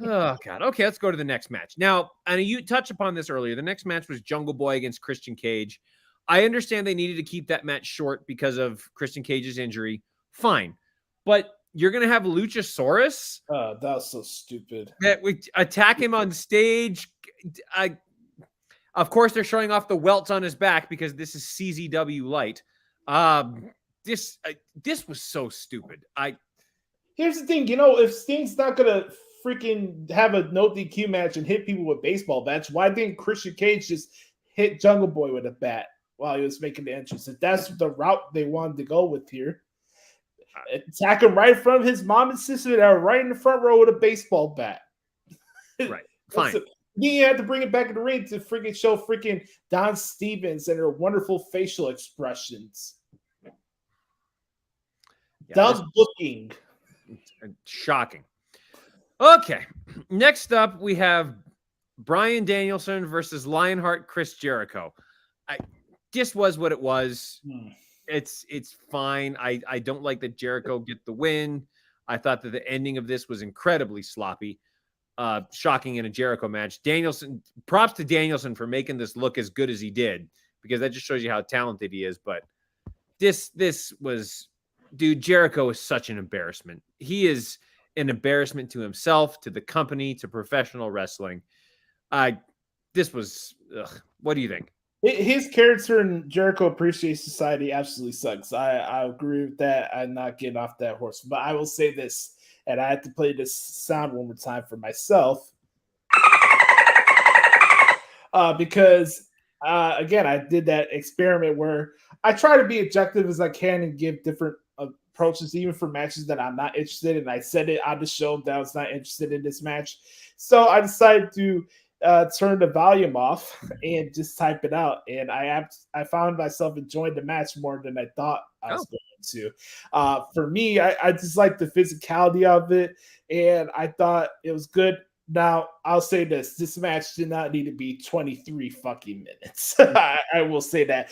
Oh, God. Okay, let's go to the next match. Now, and you touched upon this earlier. The next match was Jungle Boy against Christian Cage. I understand they needed to keep that match short because of Christian Cage's injury. Fine. But you're going to have Luchasaurus?
That was so stupid.
That we attack him on stage. Of course, they're showing off the welts on his back because this is CZW Light. This was so stupid.
Here's the thing, if Sting's not gonna freaking have a no DQ match and hit people with baseball bats, why didn't Christian Cage just hit Jungle Boy with a bat while he was making the entrance? If that's the route they wanted to go with here, attack him right in front of his mom and sister that are right in the front row with a baseball bat.
Right, fine.
You had to bring it back in the ring to freaking show freaking Don Stevens and her wonderful facial expressions.
Yeah,
Dumb booking.
Shocking. Okay. Next up, we have Bryan Danielson versus Lionheart Chris Jericho. This was what it was. It's fine. I don't like that Jericho get the win. I thought that the ending of this was incredibly sloppy. Shocking in a Jericho match. Danielson, props to Danielson for making this look as good as he did, because that just shows you how talented he is. But this was, dude, Jericho is such an embarrassment. He is an embarrassment to himself, to the company, to professional wrestling. This was, what do you think?
His character in Jericho Appreciation Society absolutely sucks. I agree with that. I'm not getting off that horse. But I will say this, and I had to play this sound one more time for myself. Because, again, I did that experiment where I try to be objective as I can and give different approaches, even for matches that I'm not interested in. I said it on the show that I was not interested in this match. So I decided to turn the volume off and just type it out. And I found myself enjoying the match more than I thought I was going to. For me, I just like the physicality of it, and I thought it was good. Now, I'll say this match did not need to be 23 fucking minutes. I will say that.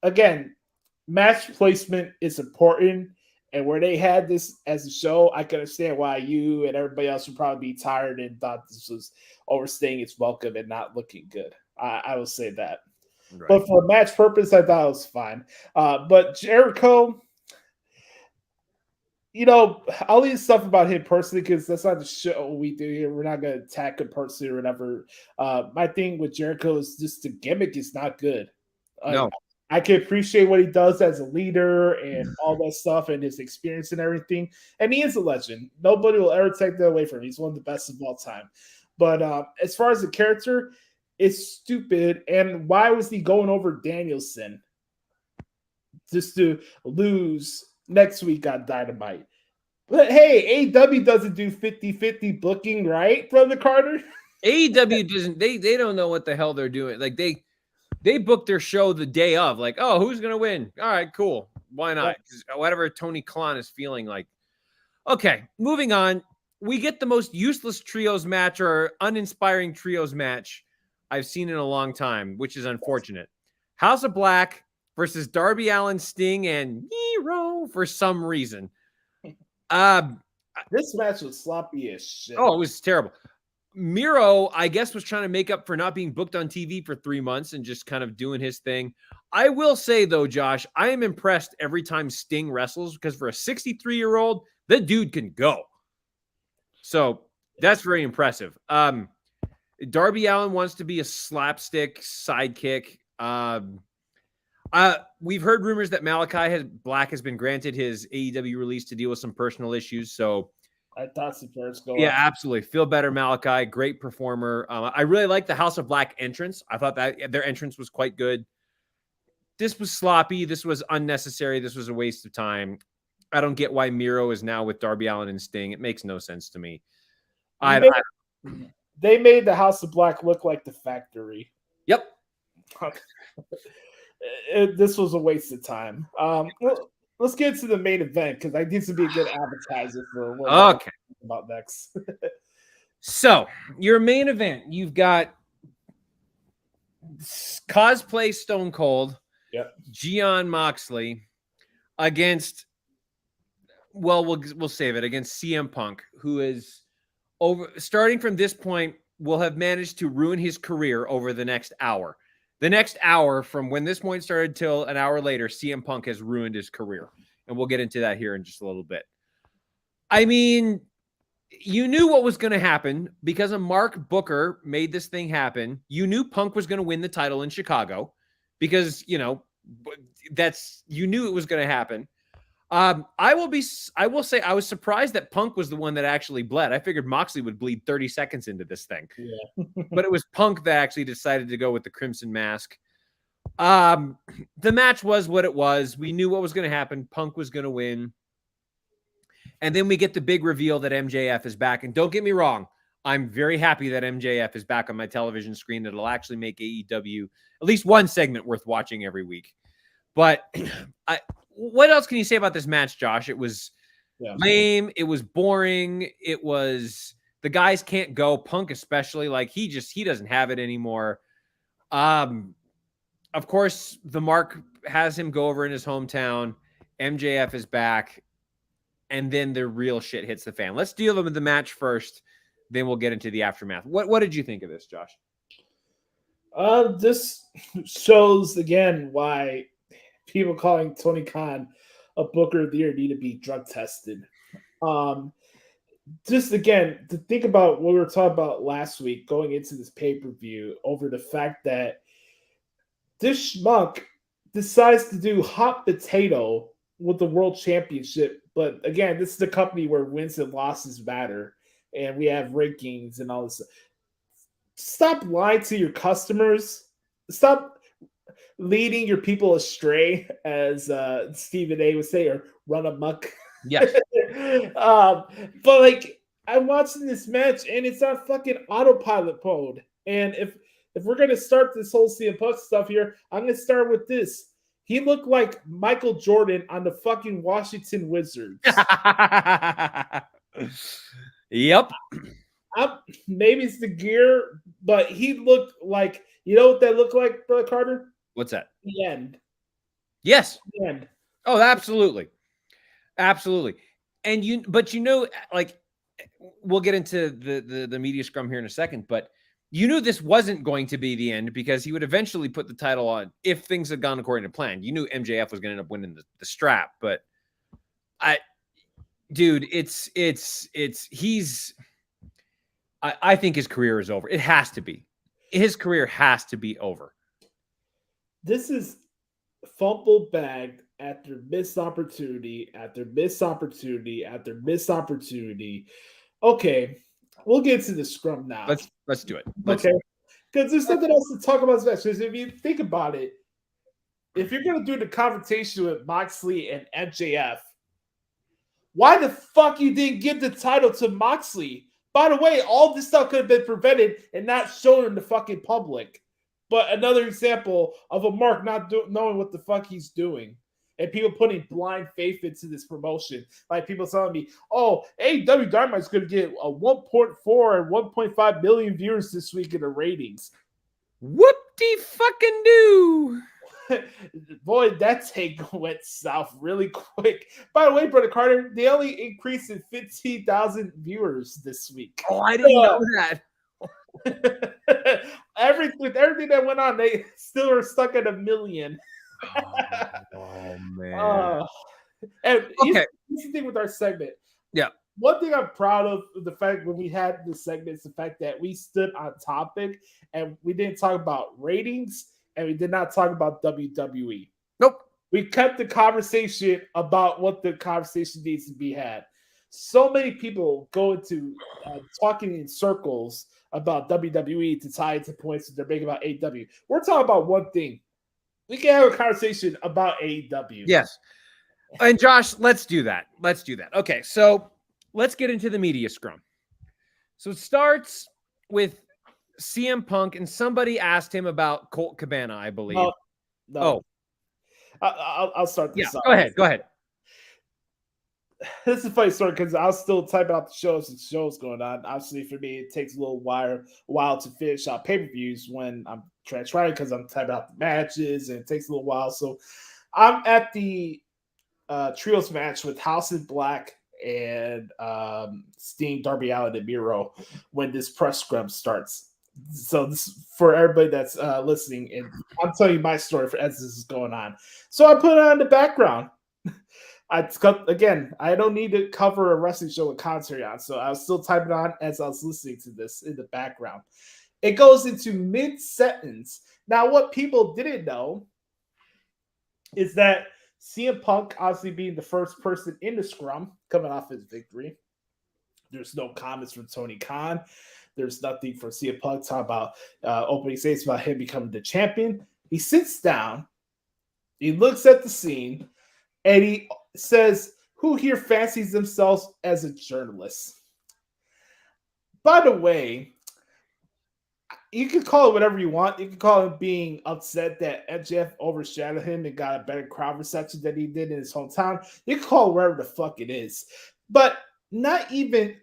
Again, match placement is important, and where they had this as a show, I can understand why you and everybody else would probably be tired and thought this was overstaying its welcome and not looking good. I will say that. Right. But for match purpose, I thought it was fine. But Jericho, I'll leave stuff about him personally because that's not the show we do here. We're not going to attack him personally or whatever. My thing with Jericho is just the gimmick is not good.
No.
I can appreciate what he does as a leader and all that stuff and his experience and everything. And he is a legend. Nobody will ever take that away from him. He's one of the best of all time. But as far as the character, it's stupid. And why was he going over Danielson just to lose next week on Dynamite? But hey, AEW doesn't do 50-50 booking, right, Brother Carter?
AEW doesn't. They don't know what the hell they're doing. Like they booked their show the day of, like, oh, who's going to win? All right, cool. Why not? Whatever Tony Khan is feeling like. Okay, moving on. We get the most useless trios match or uninspiring trios match I've seen in a long time, which is unfortunate. House of Black versus Darby Allin, Sting, and Miro for some reason.
This match was sloppy as shit.
Oh, it was terrible. Miro, I guess, was trying to make up for not being booked on TV for 3 months and just kind of doing his thing. I will say, though, Josh, I am impressed every time Sting wrestles because for a 63-year-old, the dude can go. So that's very impressive. Darby Allin wants to be a slapstick sidekick. We've heard rumors that Malachi Black has been granted his AEW release to deal with some personal issues. So
I thought some prayers go.
Yeah, absolutely. Feel better, Malachi. Great performer. I really like the House of Black entrance. I thought that their entrance was quite good. This was sloppy. This was unnecessary. This was a waste of time. I don't get why Miro is now with Darby Allin and Sting. It makes no sense to me.
They made the House of Black look like the factory.
Yep.
This was a waste of time. Let's get to the main event because that needs to be a good advertiser for what we're talking about next.
So, your main event, you've got cosplay Stone Cold, Jon Moxley against, well, we'll save it, against CM Punk, who is starting from this point, will have managed to ruin his career over the next hour. The next hour from when this point started till an hour later, CM Punk has ruined his career. And we'll get into that here in just a little bit. I mean, you knew what was going to happen because a Mark Booker made this thing happen. You knew Punk was going to win the title in Chicago because, you know, you knew it was going to happen. I will say I was surprised that Punk was the one that actually bled. I figured Moxley would bleed 30 seconds into this thing.
Yeah.
But it was Punk that actually decided to go with the Crimson Mask. The match was what it was. We knew what was going to happen. Punk was going to win. And then we get the big reveal that MJF is back. And don't get me wrong, I'm very happy that MJF is back on my television screen. It'll actually make AEW at least one segment worth watching every week. But what else can you say about this match, Josh? It was lame. It was boring. It was the guys can't go. Punk especially, like he doesn't have it anymore. Of course, the Mark has him go over in his hometown. MJF is back. And then the real shit hits the fan. Let's deal with the match first. Then we'll get into the aftermath. What did you think of this, Josh?
This shows again why people calling Tony Khan a Booker of the Year need to be drug tested. Just again, to think about what we were talking about last week going into this pay-per-view over the fact that this schmuck decides to do hot potato with the world championship. But again, this is the company where wins and losses matter. And we have rankings and all this. Stop lying to your customers. Stop leading your people astray, as Stephen A would say, or run amok.
Yes.
But like, I'm watching this match and it's on fucking autopilot mode. And if we're gonna start this whole CM Punk stuff here, I'm gonna start with this. He looked like Michael Jordan on the fucking Washington Wizards.
Yep.
Maybe it's the gear, but he looked like, you know what that looked like, Brother Carter?
What's that?
The end.
Yes.
The end.
Oh, absolutely. Absolutely. And but like, we'll get into the media scrum here in a second, but you knew this wasn't going to be the end because he would eventually put the title on if things had gone according to plan. You knew MJF was going to end up winning the strap, but I think his career is over. It has to be. His career has to be over.
This is fumble bagged after missed opportunity, after missed opportunity, after missed opportunity. Okay, we'll get to the scrum now.
Let's do it.
Okay, because there's something else to talk about this match. Because if you think about it, if you're going to do the confrontation with Moxley and MJF, why the fuck you didn't give the title to Moxley? By the way, all this stuff could have been prevented and not shown in the fucking public. But another example of a Mark not knowing what the fuck he's doing. And people putting blind faith into this promotion. Like people telling me, oh, AEW Dynamite's going to get a 1.4 and 1.5 million viewers this week in the ratings.
Whoop-de-fucking-do.
Boy, that take went south really quick. By the way, Brother Carter, they only increased in 15,000 viewers this week.
Oh, I didn't know that.
Everything that went on, they still are stuck at 1 million.
Oh man.
And
okay.
Here's the thing with our segment.
Yeah.
One thing I'm proud of the fact when we had this segment is the fact that we stood on topic and we didn't talk about ratings and we did not talk about WWE.
Nope.
We kept the conversation about what the conversation needs to be had. So many people go into talking in circles about WWE to tie into points that they're making about AEW. We're talking about one thing. We can have a conversation about AEW.
Yes. And Josh, let's do that. Okay, so let's get into the media scrum. So it starts with CM Punk, and somebody asked him about Colt Cabana, I believe.
No. I'll start this
off. Go ahead.
This is a funny story because I'll still type out the shows and shows going on. Obviously, for me, it takes a little while to finish out pay-per-views when I'm trying because I'm typing out the matches and it takes a little while. So I'm at the trios match with House of Black and Sting, Darby Allin, and Miro when this press scrum starts. So this for everybody that's listening, and I'm telling you my story as this is going on. So I put it on the background. I don't need to cover a wrestling show with commentary on, so I was still typing on as I was listening to this in the background. It goes into mid-sentence. Now, what people didn't know is that CM Punk, obviously being the first person in the scrum, coming off his victory, there's no comments from Tony Khan. There's nothing for CM Punk talking about opening statements about him becoming the champion. He sits down, he looks at the scene, and he says, "Who here fancies themselves as a journalist?" By the way, you can call it whatever you want. You can call him being upset that MJF overshadowed him and got a better crowd reception than he did in his hometown. You can call it wherever the fuck it is. But not even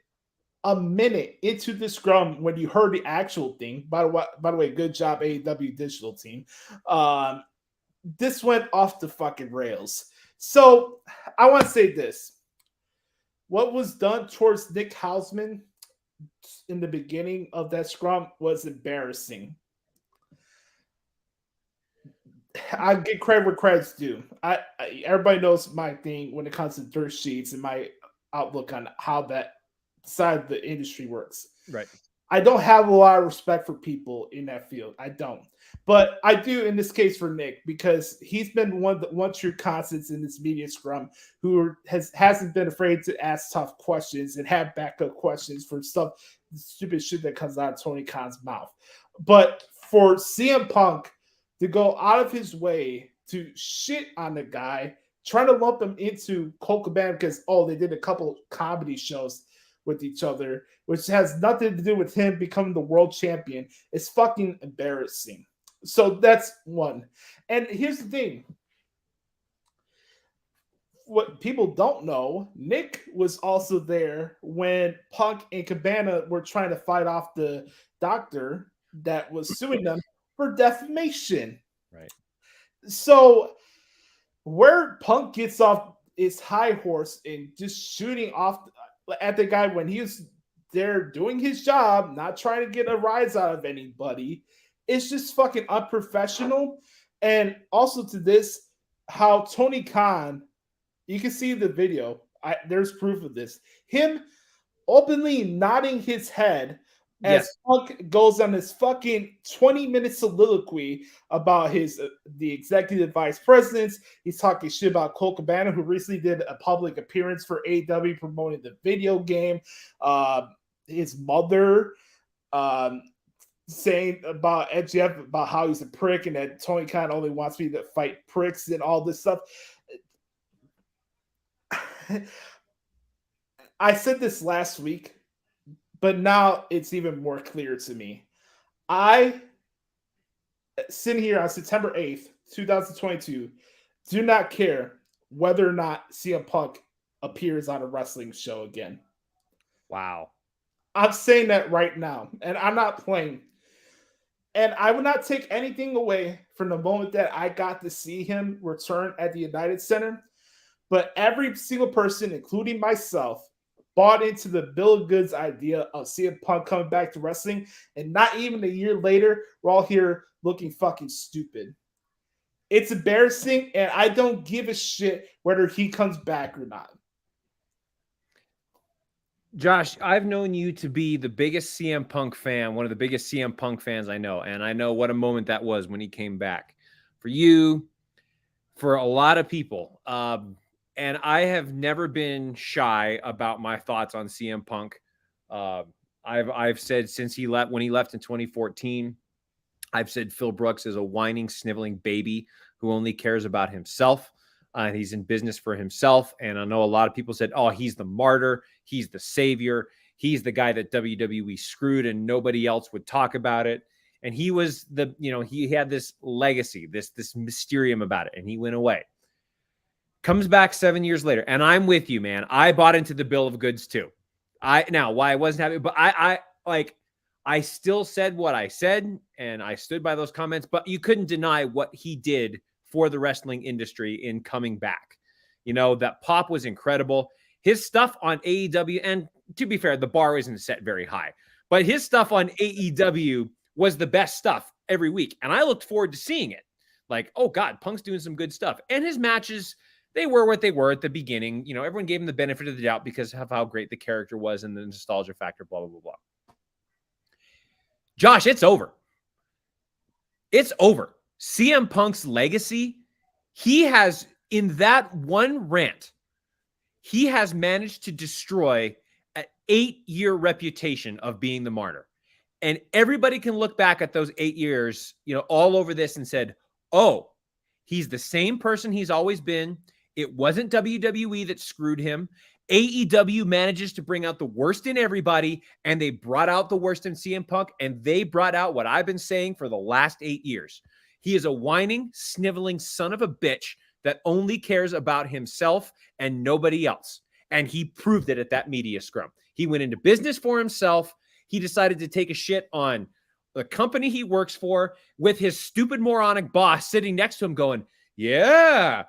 a minute into the scrum when you heard the actual thing. By the way, good job, AEW digital team. This went off the fucking rails. So I want to say this. What was done towards Nick Hausman in the beginning of that scrum was embarrassing. I get credit where credit's due. Everybody knows my thing when it comes to dirt sheets and my outlook on how that side of the industry works.
Right.
I don't have a lot of respect for people in that field. I don't. But I do in this case for Nick, because he's been one true constants in this media scrum who hasn't been afraid to ask tough questions and have backup questions for stuff, stupid shit that comes out of Tony Khan's mouth. But for CM Punk to go out of his way to shit on the guy, trying to lump him into Colt Cabana because, they did a couple comedy shows with each other, which has nothing to do with him becoming the world champion, is fucking embarrassing. So that's one. And here's the thing. What people don't know, Nick was also there when Punk and Cabana were trying to fight off the doctor that was suing them for defamation.
Right.
So where Punk gets off his high horse and just shooting off at the guy when he was there doing his job, not trying to get a rise out of anybody, it's just fucking unprofessional. And also to this, how Tony Khan, you can see the video, there's proof of this, him openly nodding his head as Punk goes on this fucking 20-minute soliloquy about the executive vice presidents. He's talking shit about Colt Cabana, who recently did a public appearance for AEW promoting the video game. His mother saying about MJF about how he's a prick and that Tony Khan only wants me to fight pricks and all this stuff. I said this last week, but now it's even more clear to me. I, sitting here on September 8th, 2022, do not care whether or not CM Punk appears on a wrestling show again.
Wow.
I'm saying that right now, and I'm not playing. And I would not take anything away from the moment that I got to see him return at the United Center. But every single person, including myself, bought into the bill of goods idea of CM Punk coming back to wrestling, and not even a year later, we're all here looking fucking stupid. It's embarrassing, and I don't give a shit whether he comes back or not.
Josh, I've known you to be the biggest CM Punk fan, one of the biggest CM Punk fans I know, and I know what a moment that was when he came back. For you, for a lot of people, and I have never been shy about my thoughts on CM Punk. I've said since when he left in 2014, I've said Phil Brooks is a whining, sniveling baby who only cares about himself. He's in business for himself. And I know a lot of people said, oh, he's the martyr. He's the savior. He's the guy that WWE screwed and nobody else would talk about it. And he was he had this legacy, this mysterium about it. And he went away. Comes back 7 years later. And I'm with you, man. I bought into the bill of goods too. Now why I wasn't happy, but I still said what I said and I stood by those comments, but you couldn't deny what he did for the wrestling industry in coming back. That pop was incredible. his stuff on AEW, and to be fair, the bar isn't set very high, but his stuff on AEW was the best stuff every week. And I looked forward to seeing it. Like, oh God, Punk's doing some good stuff. And his matches, they were what they were at the beginning. You know, everyone gave him the benefit of the doubt because of how great the character was and the nostalgia factor, blah, blah, blah, blah. Josh, it's over. It's over. CM Punk's legacy, he has, in that one rant, he has managed to destroy an 8-year reputation of being the martyr. And everybody can look back at those 8 years, you know, all over this and said, oh, he's the same person he's always been. It wasn't WWE that screwed him. AEW manages to bring out the worst in everybody, and they brought out the worst in CM Punk, and they brought out what I've been saying for the last 8 years. He is a whining, sniveling son of a bitch that only cares about himself and nobody else. And he proved it at that media scrum. He went into business for himself. He decided to take a shit on the company he works for with his stupid moronic boss sitting next to him going, yeah,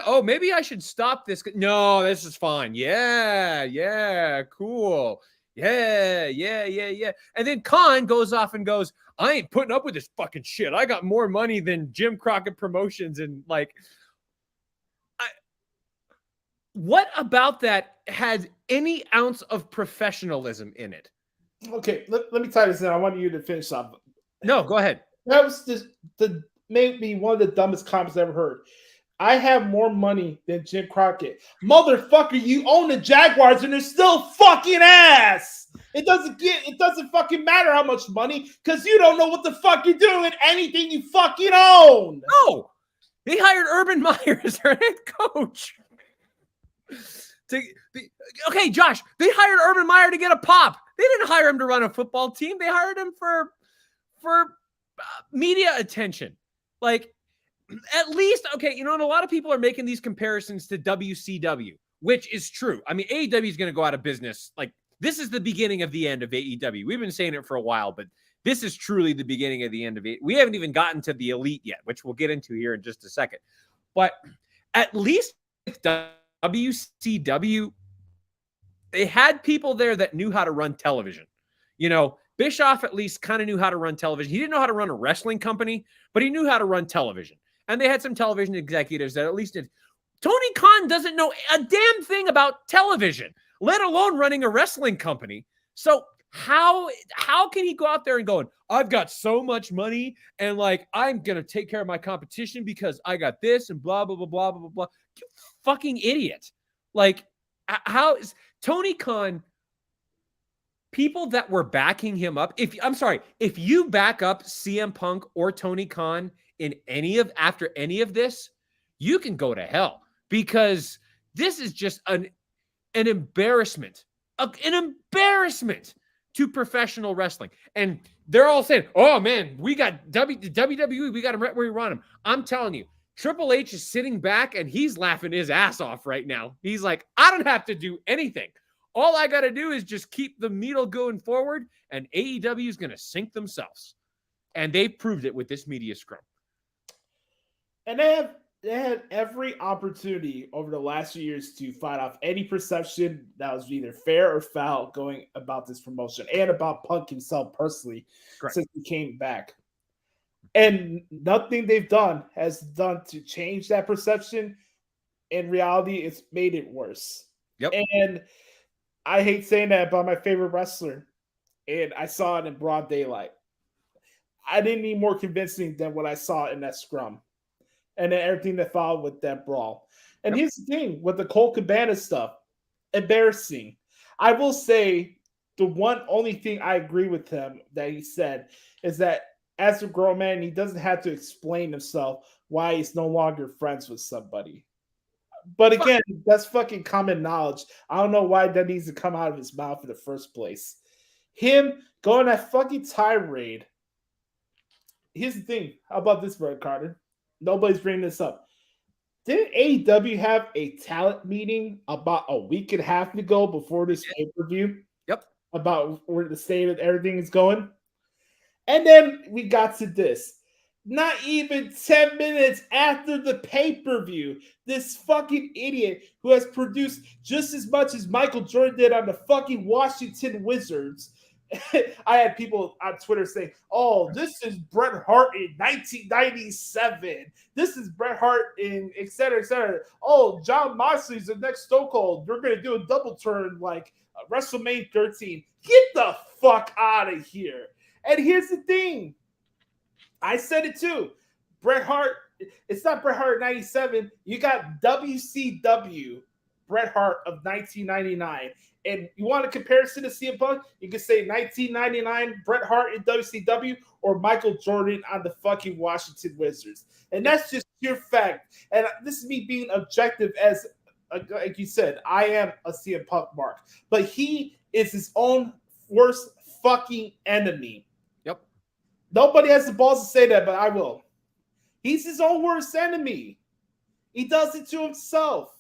oh, maybe I should stop this. No, this is fine. Yeah, cool. Yeah. And then Khan goes off and goes, I ain't putting up with this fucking shit. I got more money than Jim Crockett Promotions. And like, what about that had any ounce of professionalism in it?
Okay, let me tie this in. I want you to finish up.
No, go ahead.
That was just maybe one of the dumbest comments I've ever heard. I have more money than Jim Crockett. Motherfucker, you own the Jaguars and they're still fucking ass. It doesn't fucking matter how much money because you don't know what the fuck you're doing with anything you fucking own.
No, they hired Urban Meyer as their head coach. Okay, Josh, they hired Urban Meyer to get a pop. They didn't hire him to run a football team. They hired him for media attention. Like, at least, okay, you know, and a lot of people are making these comparisons to WCW, which is true. I mean, AEW is going to go out of business. Like, this is the beginning of the end of AEW. We've been saying it for a while, but this is truly the beginning of the end of it. We haven't even gotten to the Elite yet, which we'll get into here in just a second. But at least with WCW, they had people there that knew how to run television. You know, Bischoff at least kind of knew how to run television. He didn't know how to run a wrestling company, but he knew how to run television. And they had some television executives that at least did. Tony Khan doesn't know a damn thing about television, let alone running a wrestling company. So how can he go out there and go, I've got so much money and like, I'm going to take care of my competition because I got this and blah, blah, blah, blah, blah, blah. You fucking idiot. Like, how is Tony Khan, people that were backing him up, if you back up CM Punk or Tony Khan in after any of this, you can go to hell because this is just an embarrassment, an embarrassment to professional wrestling. And they're all saying, oh man, we got WWE, we got him right where we want him. I'm telling you, Triple H is sitting back and he's laughing his ass off right now. He's like, I don't have to do anything. All I got to do is just keep the needle going forward and AEW is going to sink themselves. And they proved it with this media scrum.
And they had every opportunity over the last few years to fight off any perception that was either fair or foul going about this promotion and about Punk himself personally. Correct. Since he came back. And nothing they've done has done to change that perception. In reality, it's made it worse.
Yep.
And I hate saying that about my favorite wrestler. And I saw it in broad daylight. I didn't need more convincing than what I saw in that scrum. And then everything that followed with that brawl. And Here's the thing with the Colt Cabana stuff. Embarrassing. I will say the only thing I agree with him that he said is that as a grown man, he doesn't have to explain himself why he's no longer friends with somebody. But again, that's fucking common knowledge. I don't know why that needs to come out of his mouth in the first place. Him going that fucking tirade. Here's the thing. How about this, Brett Carter? Nobody's bringing this up. Didn't AEW have a talent meeting about a week and a half ago before this pay-per-view?
Yep.
About where the state of everything is going? And then we got to this. Not even 10 minutes after the pay-per-view, this fucking idiot who has produced just as much as Michael Jordan did on the fucking Washington Wizards. I had people on Twitter saying, "Oh, this is Bret Hart in 1997. This is Bret Hart in et cetera, et cetera. Oh, John Moxley's the next Stone Cold. They're going to do a double turn like WrestleMania 13. Get the fuck out of here." And here's the thing. I said it too. Bret Hart, it's not Bret Hart 97. You got WCW Bret Hart of 1999. And you want a comparison to CM Punk? You can say 1999 Bret Hart in WCW or Michael Jordan on the fucking Washington Wizards. And that's just pure fact. And this is me being objective as, like you said, I am a CM Punk mark. But he is his own worst fucking enemy.
Yep.
Nobody has the balls to say that, but I will. He's his own worst enemy. He does it to himself.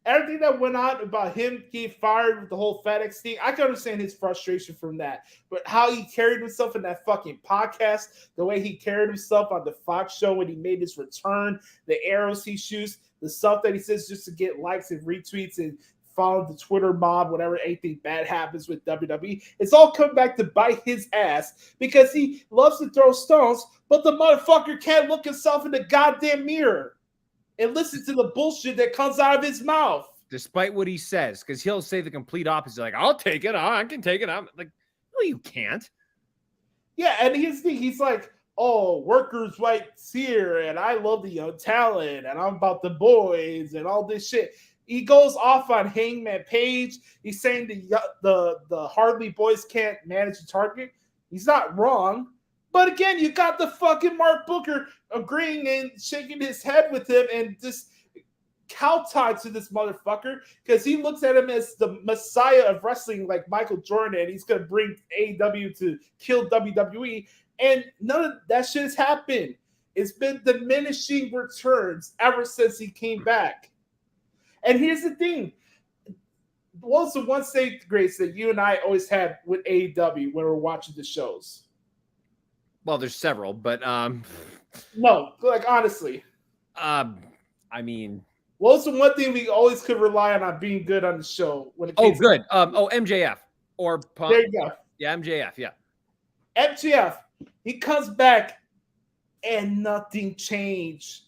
Everything that went out about him getting fired with the whole FedEx thing, I can understand his frustration from that. But how he carried himself in that fucking podcast, the way he carried himself on the Fox show when he made his return, the arrows he shoots, the stuff that he says just to get likes and retweets and follow the Twitter mob whenever anything bad happens with WWE, it's all come back to bite his ass because he loves to throw stones, but the motherfucker can't look himself in the goddamn mirror and listen to the bullshit that comes out of his mouth.
Despite what he says, because he'll say the complete opposite. Like, I'll take it. I can take it. I'm like, no, you can't.
Yeah, and he's like, oh, workers' rights here, and I love the young talent, and I'm about the boys, and all this shit. He goes off on Hangman Page. He's saying the Hardy Boys can't manage the target. He's not wrong. But again, you got the fucking Mark Booker agreeing and shaking his head with him and just kowtowing to this motherfucker because he looks at him as the messiah of wrestling like Michael Jordan, and he's going to bring AEW to kill WWE. And none of that shit has happened. It's been diminishing returns ever since he came back. And here's the thing. What's the one saving grace that you and I always had with AEW when we're watching the shows?
Well, there's several, but
no, like honestly.
I mean,
what was the one thing we always could rely on being good on the show when it came
good. MJF or Punk.
There you go.
Yeah, MJF, yeah.
MJF, he comes back and nothing changed.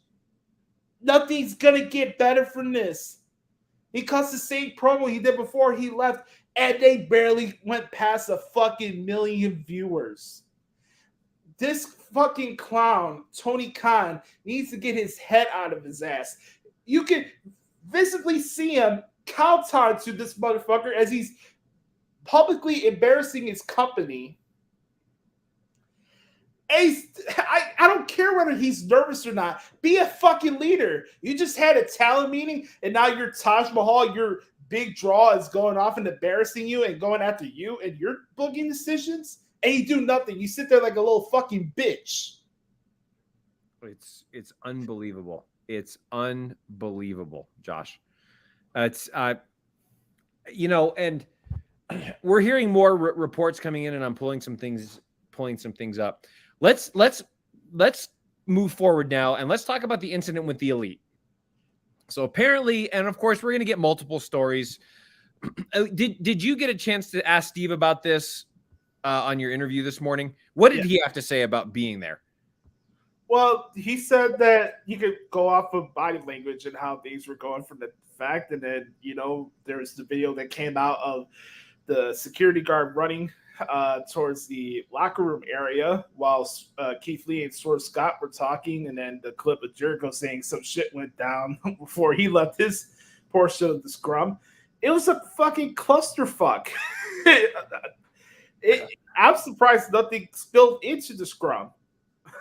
Nothing's gonna get better from this. He cuts the same promo he did before he left, and they barely went past a fucking million viewers. This fucking clown, Tony Khan, needs to get his head out of his ass. You can visibly see him kowtow to this motherfucker as he's publicly embarrassing his company. I don't care whether he's nervous or not. Be a fucking leader. You just had a talent meeting, and now your Taj Mahal, your big draw, is going off and embarrassing you and going after you and your booking decisions. And you do nothing. You sit there like a little fucking bitch.
It's unbelievable. It's unbelievable, Josh. It's and we're hearing more reports coming in, and I'm pulling some things up. Let's move forward now, and let's talk about the incident with the Elite. So apparently, and of course, we're going to get multiple stories. Did you get a chance to ask Steve about this? On your interview this morning, what did he have to say about being there?
Well, he said that you could go off of body language and how things were going from the fact, and then there's the video that came out of the security guard running towards the locker room area while Keith Lee and Swerve Scott were talking, and then the clip of Jericho saying some shit went down before he left his portion of the scrum. It was a fucking clusterfuck. I'm surprised nothing spilled into the scrum.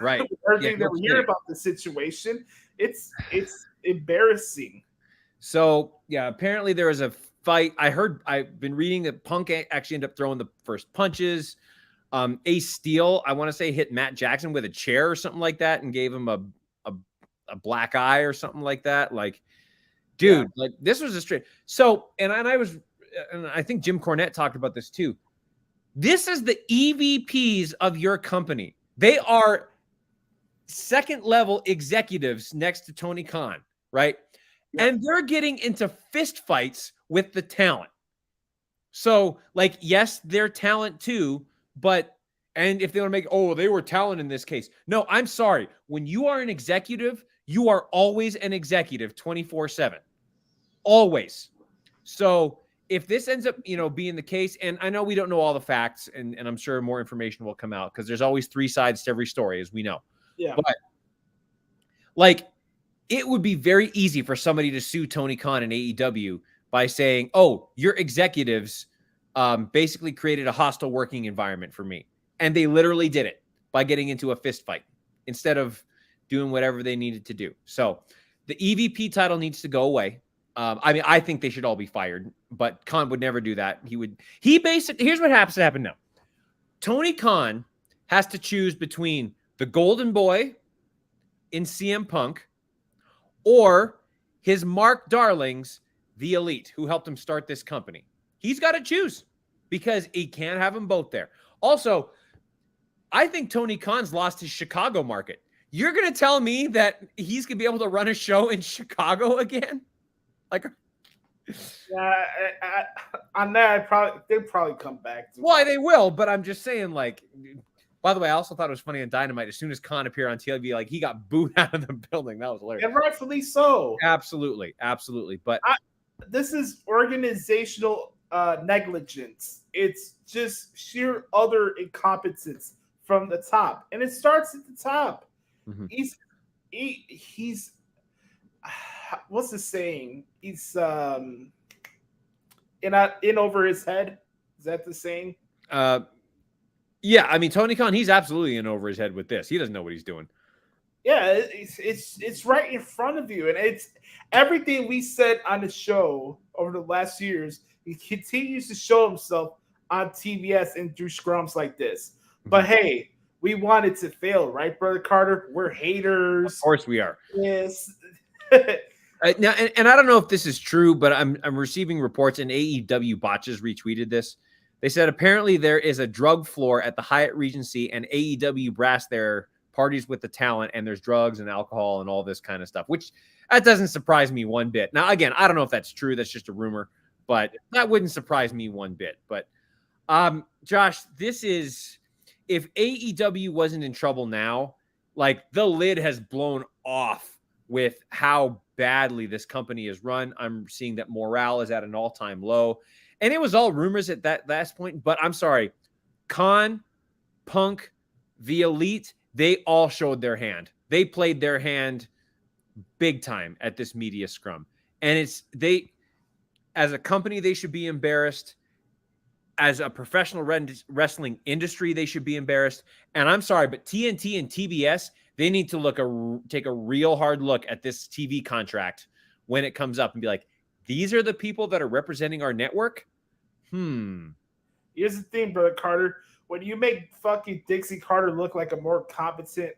Right.
Everything that we hear about the situation, it's embarrassing.
So yeah, apparently there was a fight. I've been reading that Punk actually ended up throwing the first punches. Ace Steel, I want to say, hit Matt Jackson with a chair or something like that and gave him a black eye or something like that. Like, dude, like this was a straight. So, and I think Jim Cornette talked about this too. This is the EVPs of your company. They are second level executives next to Tony Khan, right?
Yeah.
And they're getting into fist fights with the talent. So, like, yes, they're talent too, and if they want to make, oh, they were talent in this case. No, I'm sorry. When you are an executive, you are always an executive 24/7. Always. So if this ends up, being the case, and I know we don't know all the facts, and I'm sure more information will come out because there's always three sides to every story, as we know.
Yeah.
But like, it would be very easy for somebody to sue Tony Khan and AEW by saying, oh, your executives basically created a hostile working environment for me. And they literally did it by getting into a fist fight instead of doing whatever they needed to do. So the EVP title needs to go away. I think they should all be fired, but Khan would never do that. Here's what has to happen now. Tony Khan has to choose between the Golden Boy in CM Punk or his Mark Darlings, the Elite, who helped him start this company. He's got to choose because he can't have them both there. Also, I think Tony Khan's lost his Chicago market. You're going to tell me that he's going to be able to run a show in Chicago again? Like,
yeah, on that, they'll probably come back.
Why they will, but I'm just saying, like, by the way, I also thought it was funny on Dynamite. As soon as Khan appeared on TV, like, he got booed out of the building. That was hilarious.
And rightfully so.
Absolutely. But
this is organizational negligence. It's just sheer utter incompetence from the top, and it starts at the top.
Mm-hmm.
He's what's the saying? He's in over his head. Is that the saying?
Yeah. I mean, Tony Khan, he's absolutely in over his head with this. He doesn't know what he's doing.
Yeah, it's right in front of you, and it's everything we said on the show over the last years. He continues to show himself on TBS and through scrums like this. But hey, we want it to fail, right, Brother Carter? We're haters.
Of course we are.
Yes.
Now, and I don't know if this is true, but I'm receiving reports, and AEW Botches retweeted this. They said apparently there is a drug floor at the Hyatt Regency, and AEW brass their parties with the talent, and there's drugs and alcohol and all this kind of stuff, which that doesn't surprise me one bit. Now, again, I don't know if that's true. That's just a rumor, but that wouldn't surprise me one bit. But Josh, this is, if AEW wasn't in trouble now, like, the lid has blown off with how badly this company is run. I'm seeing that morale is at an all-time low. And it was all rumors at that last point. But I'm sorry, Khan, Punk, the Elite, they all showed their hand. They played their hand big time at this media scrum. And as a company, they should be embarrassed. As a professional wrestling industry, they should be embarrassed. And I'm sorry, but TNT and TBS, they need to take a real hard look at this TV contract when it comes up and be like, these are the people that are representing our network?
Here's the thing, Brother Carter. When you make fucking Dixie Carter look like a more competent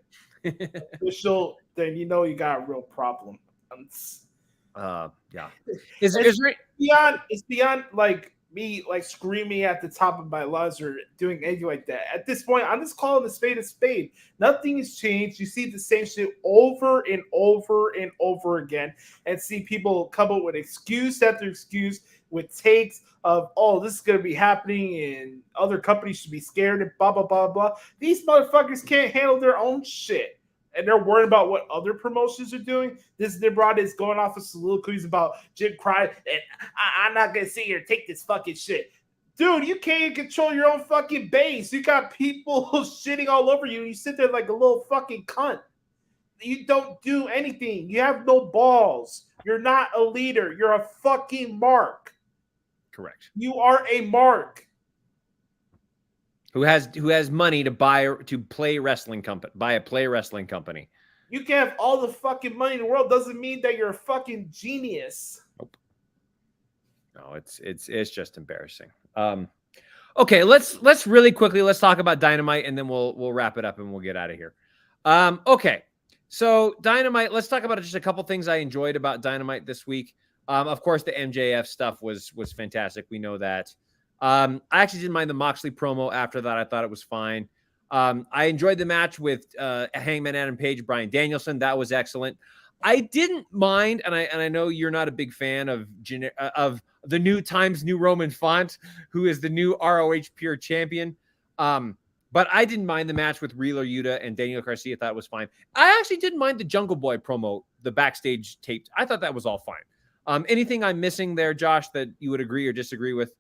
official, then you know you got a real problem.
Yeah.
It's beyond like me like screaming at the top of my lungs or doing anything like that. At this point, I'm just calling a spade. Nothing has changed. You see the same shit over and over and over again, and see people come up with excuse after excuse with takes of, oh, this is going to be happening and other companies should be scared and blah, blah, blah, blah. These motherfuckers can't handle their own shit. And they're worried about what other promotions are doing. This Nimrod is going off of soliloquies about Jim Cryer, and I'm not going to sit here and take this fucking shit. Dude, you can't even control your own fucking base. You got people shitting all over you, and you sit there like a little fucking cunt. You don't do anything. You have no balls. You're not a leader. You're a fucking mark.
Correct.
You are a mark.
Who has money to buy a play wrestling company.
You can have all the fucking money in the world. Doesn't mean that you're a fucking genius.
Nope. No, it's just embarrassing. Okay, let's really quickly, let's talk about Dynamite, and then we'll wrap it up and we'll get out of here. Okay. So Dynamite, let's talk about just a couple things I enjoyed about Dynamite this week. Of course, the MJF stuff was fantastic. We know that. I actually didn't mind the Moxley promo after that. I thought it was fine. I enjoyed the match with Hangman Adam Page, Bryan Danielson. That was excellent. I didn't mind, and I know you're not a big fan of the new Times New Roman font, who is the new ROH Pure Champion. But I didn't mind the match with Wheeler Yuta and Daniel Garcia. Thought it was fine. I actually didn't mind the Jungle Boy promo, the backstage taped. I thought that was all fine. Anything I'm missing there, Josh, that you would agree or disagree with?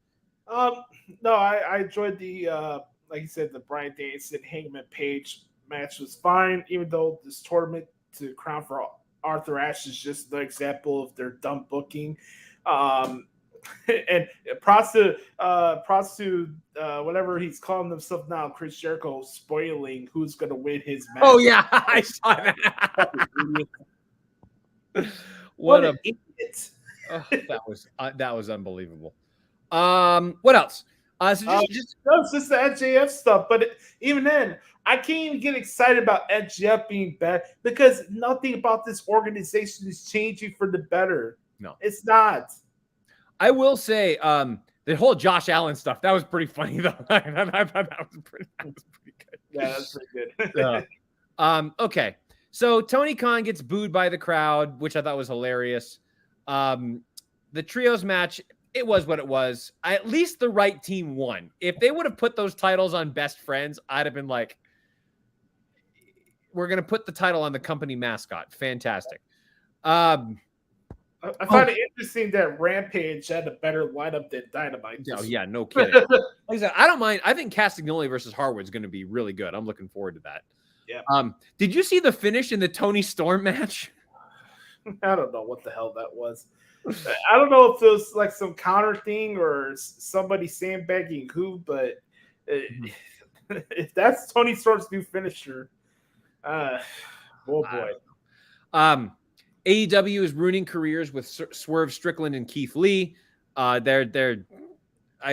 No, I enjoyed the like you said, the Bryan Danielson Hangman Page match was fine, even though this tournament to crown for Arthur Ashe is just the example of their dumb booking. And props to whatever he's calling himself now, Chris Jericho, spoiling who's going to win his match.
Oh yeah, I saw that. What an idiot! Oh, that was unbelievable. What else? Just
no, it's just the NJF stuff. But even then, I can't even get excited about NJF being bad because nothing about this organization is changing for the better.
No,
it's not.
I will say, the whole Josh Allen stuff, that was pretty funny, though. I thought that was pretty good.
Yeah, that's pretty good.
Okay. So Tony Khan gets booed by the crowd, which I thought was hilarious. The trios match, it was what it was. At least the right team won. If they would have put those titles on best friends, I'd have been like, we're going to put the title on the company mascot. Fantastic.
I find it interesting that Rampage had a better lineup than Dynamite.
Oh, yeah, no kidding. Like I said, I don't mind. I think Castagnoli versus Harwood is going to be really good. I'm looking forward to that.
Yeah.
Did you see the finish in the Tony Storm match?
I don't know what the hell that was. I don't know if it was like some counter thing or somebody sandbagging who, but if that's Tony Storm's new finisher, oh boy.
AEW is ruining careers with Swerve Strickland and Keith Lee. I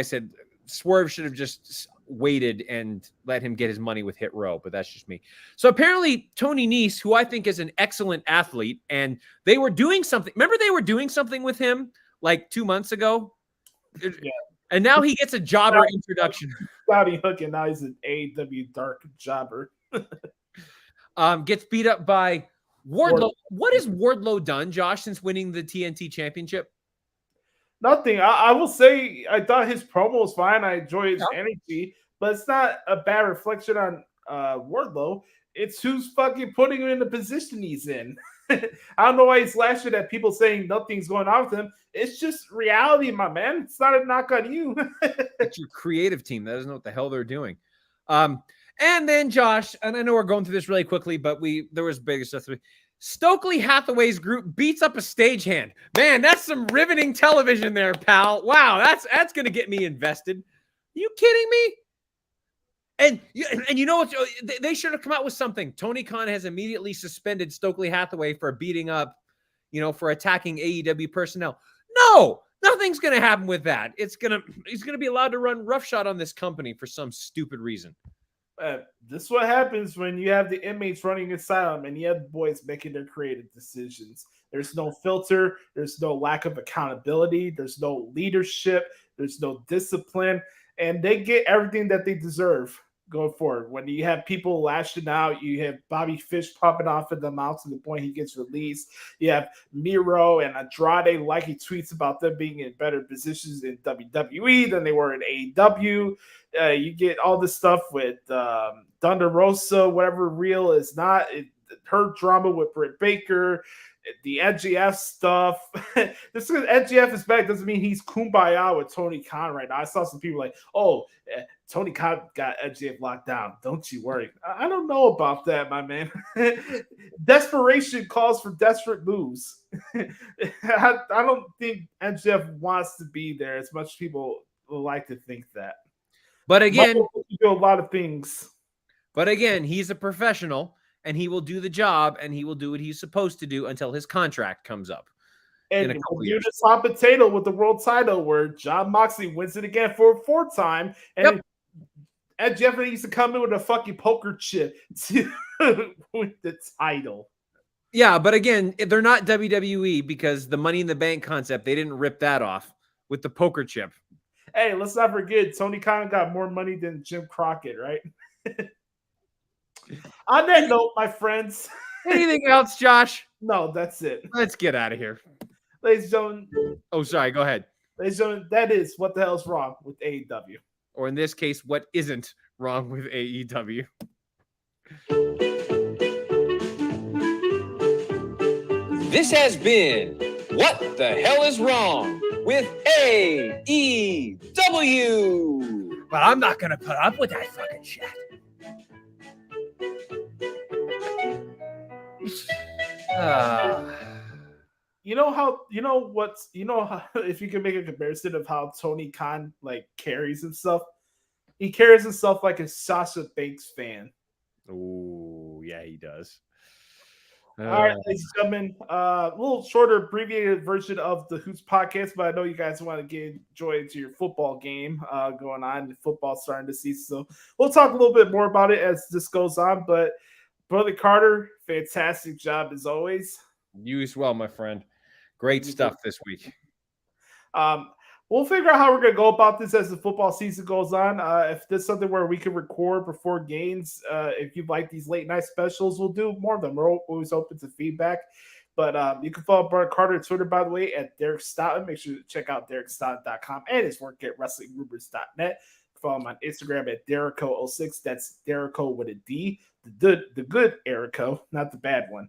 said Swerve should have just waited and let him get his money with Hit Row, but that's just me. So apparently Tony Nese, who I think is an excellent athlete, and they were doing something. Remember they were doing something with him like 2 months ago? Yeah. And now he gets a jobber introduction.
Cloudy Hook, and now he's an AEW dark jobber.
Gets beat up by Wardlow. What has Wardlow done, Josh, since winning the TNT championship?
Nothing. I will say I thought his promo was fine. I enjoy his energy, but it's not a bad reflection on Wardlow. It's who's fucking putting him in the position he's in. I don't know why he's lashing at people saying nothing's going on with him. It's just reality, my man. It's not a knock on you.
It's your creative team that doesn't know what the hell they're doing. And then Josh, and I know we're going through this really quickly, but there was bigger stuff. Stokely Hathaway's group beats up a stagehand. Man, that's some riveting television there, pal. Wow, that's going to get me invested. Are you kidding me? And you know what? They should have come out with something. Tony Khan has immediately suspended Stokely Hathaway for beating up, for attacking AEW personnel. No, nothing's going to happen with that. He's going to be allowed to run roughshod on this company for some stupid reason.
This is what happens when you have the inmates running asylum and you have the boys making their creative decisions. There's no filter. There's no lack of accountability. There's no leadership. There's no discipline. And they get everything that they deserve going forward. When you have people lashing out, you have Bobby Fish popping off at the mouth to the point he gets released. You have Miro and Andrade he tweets about them being in better positions in WWE than they were in AEW. You get all this stuff with Thunder Rosa, whatever real is not. Her drama with Britt Baker, the NGF stuff. Just because NGF is back doesn't mean he's kumbaya with Tony Khan right now. I saw some people like, Tony Khan got NGF locked down. Don't you worry. I don't know about that, my man. Desperation calls for desperate moves. I don't think NGF wants to be there as much as people like to think that.
But again,
do a lot of things.
But again, he's a professional, and he will do the job, and he will do what he's supposed to do until his contract comes up.
And we'll do this hot potato with the world title, where Jon Moxley wins it again for a fourth time, and Jeff needs to come in with a fucking poker chip to win the title.
Yeah, but again, they're not WWE because the Money in the Bank concept, they didn't rip that off with the poker chip.
Hey, let's not forget, Tony Khan got more money than Jim Crockett, right? On that note, my friends.
Anything else, Josh?
No, that's it.
Let's get out of here.
Ladies and gentlemen.
Oh, sorry. Go ahead.
Ladies and gentlemen, that is what the hell's wrong with AEW.
Or in this case, what isn't wrong with AEW. This has been What the Hell is Wrong with AEW. But I'm not going to put up with that fucking shit.
If you can make a comparison of how Tony Khan like carries himself, he carries himself like a Sasha Banks fan.
Oh, yeah, he does.
All right, ladies and gentlemen, a little shorter, abbreviated version of the Hoots podcast, but I know you guys want to get joy into your football game going on. The football starting to see, so we'll talk a little bit more about it as this goes on. But Brother Carter, fantastic job as always.
You as well, my friend. Great stuff this week.
We'll figure out how we're going to go about this as the football season goes on. If there's something where we can record before games, if you like these late night specials, we'll do more of them. We're always open to feedback. But you can follow Brother Carter on Twitter, by the way, at Derek Stoughton. Make sure to check out DerekStoughton.com and his work at WrestlingRumors.net. Follow him on Instagram at Derico06. That's Derico with a D. The good Erico, not the bad one.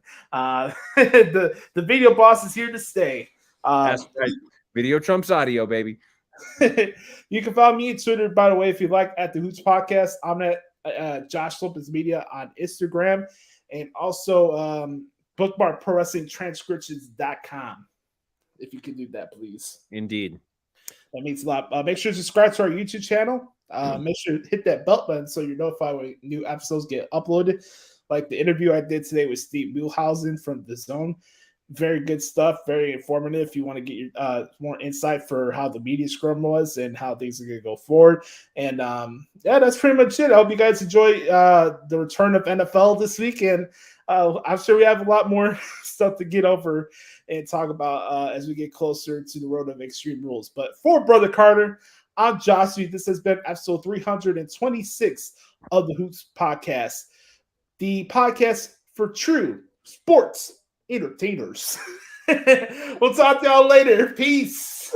The video boss is here to stay.
That's right. Video trumps audio, baby.
You can follow me on Twitter, by the way, if you like, at the Hoots Podcast. I'm at Josh Lopez Media on Instagram, and also Bookmark Pro Wrestling Transcriptions.com. If you can do that, please.
Indeed.
That means a lot. Make sure to subscribe to our YouTube channel. Make sure to hit that bell button so you're notified when new episodes get uploaded. Like the interview I did today with Steve Muhlhausen from The Zone. Very good stuff. Very informative. If you want to get your more insight for how the media scrum was and how things are going to go forward. And yeah, that's pretty much it. I hope you guys enjoy the return of NFL this week. And I'm sure we have a lot more stuff to get over and talk about as we get closer to the road of Extreme Rules. But for Brother Carter, I'm Joshie. This has been episode 326 of the Hoots Podcast, the podcast for true sports entertainers. We'll talk to y'all later. Peace.